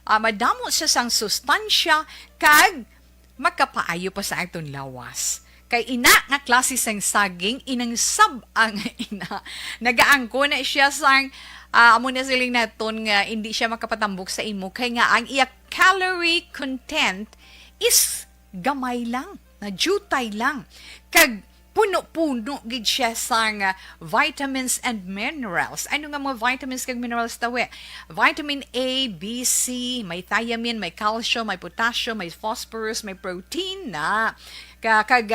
Madamo siya sang sustansya, kag makapaayo pa sa aton lawas. Kay ina nga klase sang saging, inang sab-ang ina. Nagaangko na siya sang, amo na siling naton nga hindi siya makapatambok sa imo. Kay nga ang iya calorie content is gamay lang, na jutay lang. Kag puno-puno gid siya sang vitamins and minerals. Ano nga mga vitamins kag minerals tawe? Vitamin A, B, C, may thiamine, may calcium, may potassium, may phosphorus, may protein na. Kag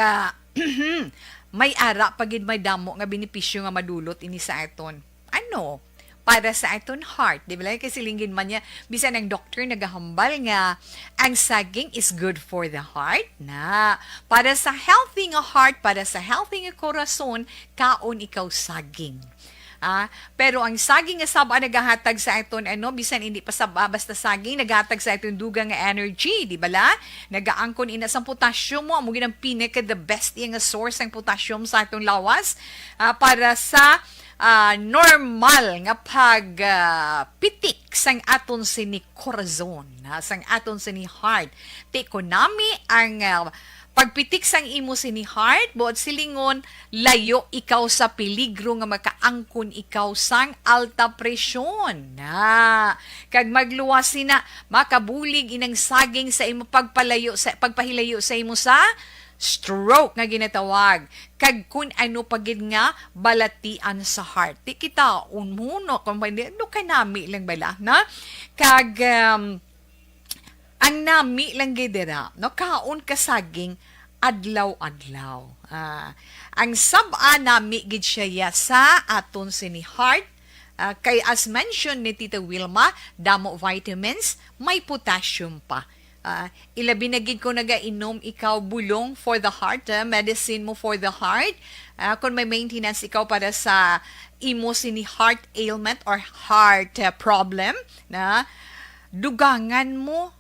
may ara pagid may damo nga benepisyo nga madulot ini sa aton. Ano? Para sa aton heart. Di ba? Kasi linggin man niya, bisan ang doctor nagahambal nga, ang saging is good for the heart na. Para sa healthy nga heart, para sa healthy nga korason, kaon ikaw saging. Pero ang saging nga saba nagahatag sa aton bisan hindi pa saba basta saging nagahatag sa aton dugang nga energy, di ba la? Nagaangkon ina sa potassium mo, amo ginang pinaka the best nga source ng potassium sa aton lawas para sa normal nga pitik sang aton sini corazon, sang aton sini heart. Te konami ang Pagpitik sang imo sini heart, buot silingon, layo ikaw sa peligro nga makaangkon ikaw sang alta presyon. Kag magluwas sina, makabulig inang saging sa imo pagpahilayo sa imo sa stroke nga ginatawag. Kag kun ano pagid nga balatian sa heart. Di kita unmuno kung ano kay nami lang bala na. Kag ang nami lang gidera, no, kaon kasaging adlaw-adlaw. Ang saba nami gid siya sa aton sini heart. Kay as mentioned ni Tita Wilma, damo vitamins, may potassium pa. Ilabi na gid ko nagainom ikaw bulong for the heart, medicine mo for the heart. Kung may maintenance ikaw para sa imo sini heart ailment or heart problem, na dugangan mo,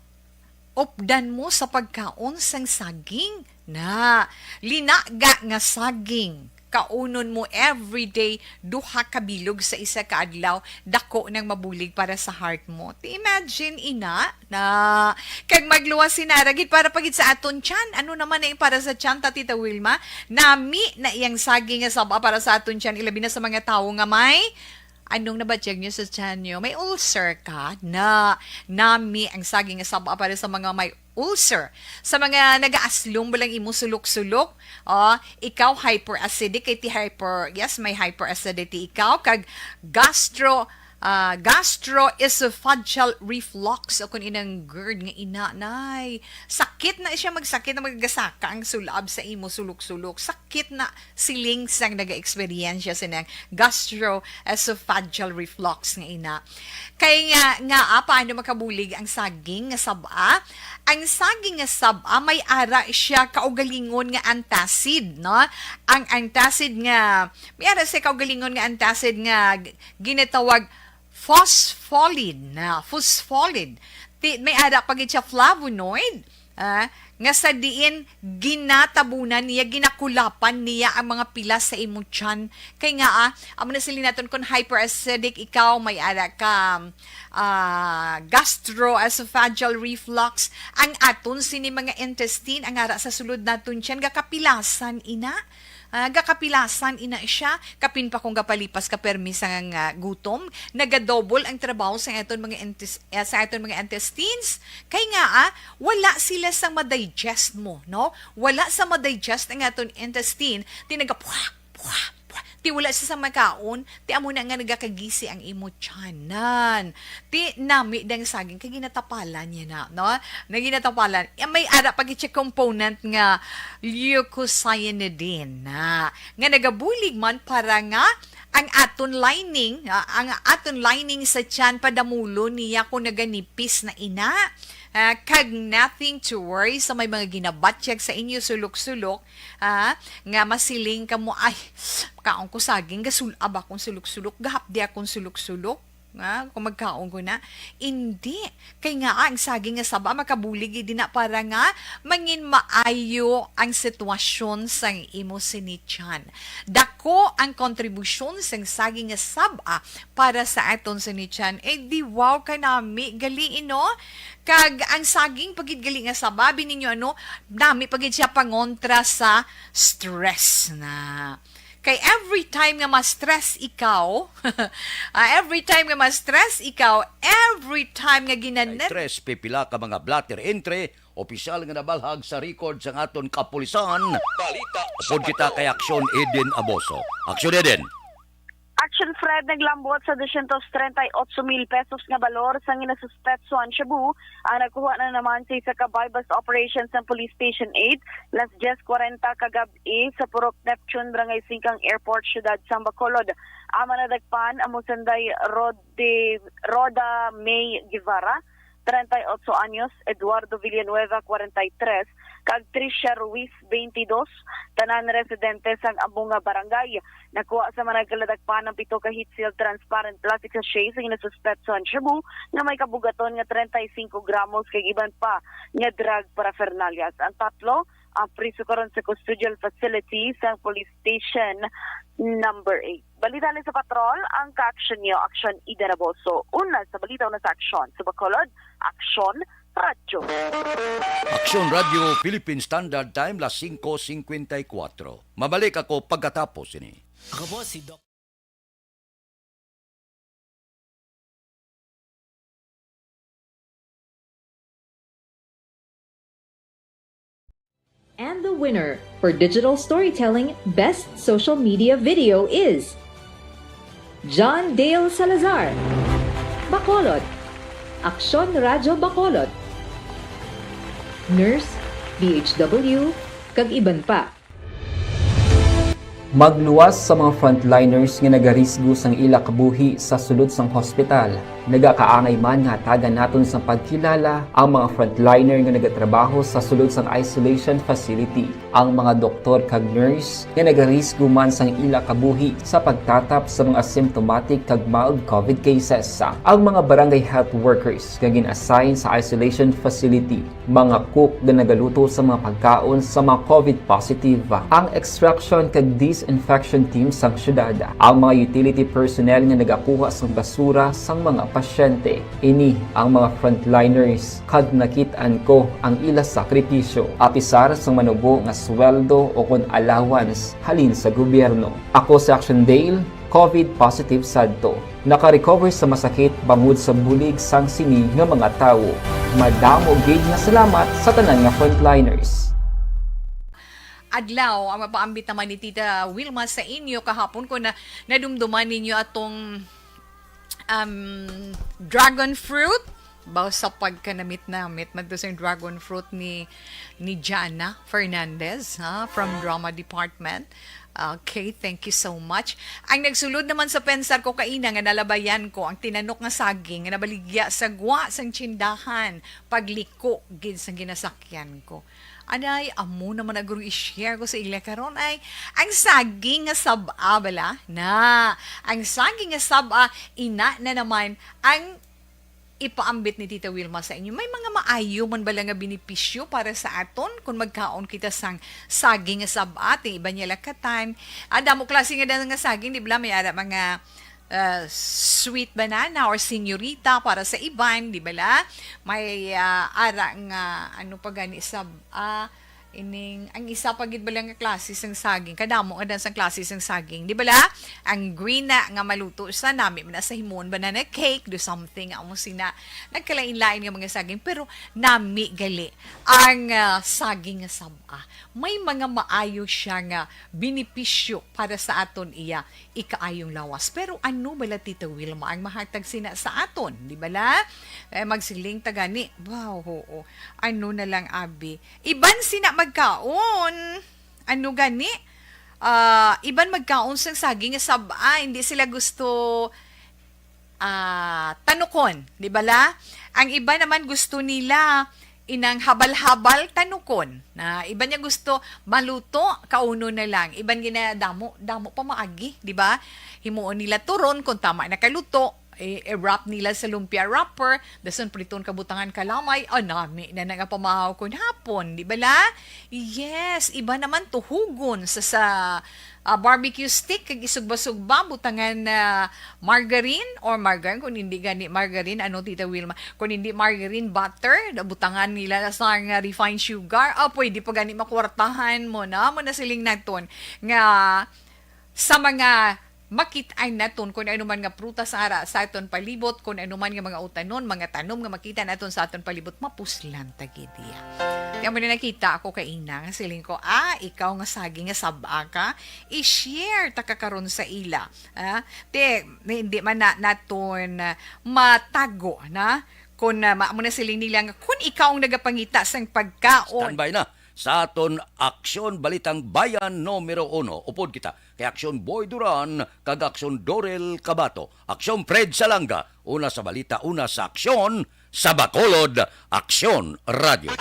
opdan mo sa pagkaon sang saging na linaga nga saging kaunon mo everyday duha ka bilog sa isa ka adlaw dako nang mabulig para sa heart mo. Imagine ina na kag magluwas sinaragid para pagid sa aton tiyan. Ano naman na para sa tiyan, Tita Wilma? Nami na iyang saging nga saba para sa aton tiyan, ilabi na sa mga tawo nga may anong nabatyag nyo sa tiyan nyo? May ulcer ka? Nami ang saging nga saba para sa mga may ulcer. Sa mga nag-aaslong balang imo sulok-sulok, ikaw hyperacidic, yes, may hyperacidity ikaw, kag gastroesophageal reflux o kung inang GERD nga inanay. Sakit na siya magsakit na magagasaka ang sulab sa imo sulok-sulok. Sakit na siling sang naga-experience sinang gastroesophageal reflux nga ina. Kaya nga paano makabulig ang saging nga saba? Ang saging nga saba may ara siya kaugalingon nga antacid, no? Ang antacid nga may ara siya kaugalingon nga antacid nga ginatawag phospholid. May ada pagit siya flavonoid. Nga sa diin ginatabunan niya, ginakulapan niya ang mga pilas sa imo tiyan. Kaya nga, amo na sila natin kung hyperacidic ikaw, may ada ka gastroesophageal reflux, ang aton sini mga intestine, ang ara sa sulod naton tiyan, gakapilasan ina. Gakapilasan ina siya, kapin pa kung gapalipas ka permis ang gutom, nagadouble ang trabaho sa aton mga intestines. Kaya nga, wala sila sa madigest mo, no? Wala sa madigest ang aton intestine, ti wala sa makaon, ti amo na nga nagakagisi ang imo tiyanan. Ti nami dang saging kay ginatapalan niya na, no? Naginatapalan. May ara pagit siya component nga leucocyanidin na nga nagabulig man para nga ang aton lining sa tiyan padamulo niya kung naganipis na ina. Kag nothing to worry sa may mga ginabatyag sa inyo sulok-sulok, nga masiling ka mo, ay, kaon ko saging, gasulab akong sulok-sulok, gahapdi akong sulok-sulok, kung magkaon ko na. Hindi. Kaya nga, ang saging nga saba, makabulig din na para nga, mangin maayo ang sitwasyon sang imo sinityan. Dako ang kontribusyon sang saging nga saba para sa aton sinityan. Di wow ka nami, galing no? Kag ang saging pagid gali nga saba bininyo nami pagid siya pangontra sa stress na. Kay every time nga ma-stress ikaw, every time nga ginanet stress pipila ka mga blatter entry, opisyal nga nabalhag sa record sa aton kapulisan. Balita pod kita kay Aksyon Eden Aboso. Aksyon Eden. Action Fred naglambot sa 238,000 pesos nga balor sa ginasuspetsuan Cebu ang nagkuha na naman sa isa ka bypass operations ng Police Station 8 las 10:40 kagabi sa Purok Neptune, Barangay Singkang Airport, Syudad San Bacolod. Ama na dagpan ang musanday Roda May Guevara, 38 anyos, Eduardo Villanueva, 43, kag Tricia Ruiz, 22, tanan residente sang Abunga Barangay. Nakuha sa managaladagpan ng 7 ka heat seal transparent plastic sachet sa ginasuspetsuan Cebu nga may kabugaton nga 35 gramos kag iban pa nga drug paraphernalias. Ang tatlo ang priso karon sa custodial facility sa Police Station number 8. Balita sa patrol, ang ka-action niyo, Aksyon Eden Aboso. Una sa balita, una sa aksyon. Sa Bacolod, Aksyon Radyo. Aksyon Radio Philippine Standard Time, las 5:54. Mabalik ako pagkatapos ini. Ako po si Doc. And the winner for Digital Storytelling Best Social Media Video is John Dale Salazar, Bacolod, Aksyon Radyo Bacolod, Nurse, DHW, kag iban pa. Magluwas sa mga frontliners nga nagarisgo sang ila kabuhi sa sulod sang hospital. Nagakaangay man nga tagan naton sa pagkilala ang mga frontliner nga nagatrabaho sa sulod sang isolation facility. Ang mga doktor kag nurse nga nagarisgo man sang ila kabuhi sa pagtatap sa mga symptomatic kag mild COVID cases. Ang mga barangay health workers nga gin-assign sa isolation facility, mga cook nga nagaluto sa mga pagkaon sa mga COVID positive, ang extraction kag disinfection team sang syudad, ang mga utility personnel nga nagakuha sang basura sang mga pasyente. Ini ang mga frontliners kag nakitaan ko ang ila sakripisyo apisar sang manubo nga sweldo o kun allowance halin sa gobyerno. Ako si Action Dale, COVID positive sadto. Naka-recover sa masakit bangod sa bulig sang sini nga mga tawo. Madamo gid nga salamat sa tanan nga frontliners. Adlaw, ang mapaambit naman ni Tita Wilma sa inyo kahapon ko na nadumduman ninyo atong dragon fruit. Baw sa pagkanamit-namit man to sa dragon fruit ni Jana Fernandez from Drama Department. Okay, thank you so much. Ang nagsulod naman sa pensar ko kaina nga nalabayan ko ang tinanok nga saging nga nabaligya sa gwa sang tsindahan pagliko gid sang ginasakyan ko. Anay, amo naman aguro i-share ko sa ila karon ay ang saging nga saba bala na. Ang saging nga saba ina na naman ang ipaambit ni Tita Wilma sa inyo. May mga maayo man bala nga benepisyo para sa aton kung magkaon kita sang saging nga saba ting iba niya lakatan. Adamo klase nga nga saging di ba may ada mga sweet banana or senyorita para sa iban, di ba la? May ara nga ano pa gani sab ining ang isa pagid ba lang nga klase sang saging kadamo nga dan sang klase sang saging di ba la? Ang green na nga maluto sa nami man sa himon banana cake do something amo sina nagkalain-lain nga mga saging pero nami gali ang saging nga saba may mga maayo siya nga benepisyo para sa aton iya ikaayong lawas pero ano bala Tita Wilma ang mahatag sina sa aton di ba la? Magsiling tagani wow oo ano na lang abi iban sina magkaon. Ano gani? Iban magkaon sa saging saba, hindi sila gusto tanukon, di ba la? Ang iba naman gusto nila inang habal-habal tanukon. Na iba niya gusto maluto, kauno na lang. Iban ginadamo, damo pa maagi, di ba? Himuon nila turon kung tama na kaluto. I-wrap nila sa lumpia wrapper, dasan priton kabutangan kalamay, nami na nagapamahaw kon hapon, di ba la? Yes, iba naman tuhugon sa barbecue stick, kag isugba-sugba, butangan margarine, or margarine, kung hindi gani margarine, ano Tita Wilma, kung hindi margarine butter, butangan nila sa refined sugar, pwede pa gani makwartahan mo na siling naton, nga sa mga makitain naton kung ano man nga prutas sa aton palibot, kung ano man nga mga utanon, mga tanom nga makita naton sa aton palibot, mapuslan tagidiya. Kaya mo na nakita ako kaina, nga siling ko, ikaw nga saging nga saba ka, i-share takakaroon sa ila. Hindi man naton matago na, kung muna siling nila nga, kung ikaw ang nagapangita sang pagkaon. Standby na sa aton Aksyon Balitang Bayan numero 1. Upod kita kay Aksyon Boy Duran kag Aksyon Dorel Cabato. Aksyon Fred Salanga. Una sa balita, una sa aksyon sa Bacolod. Aksyon Radio.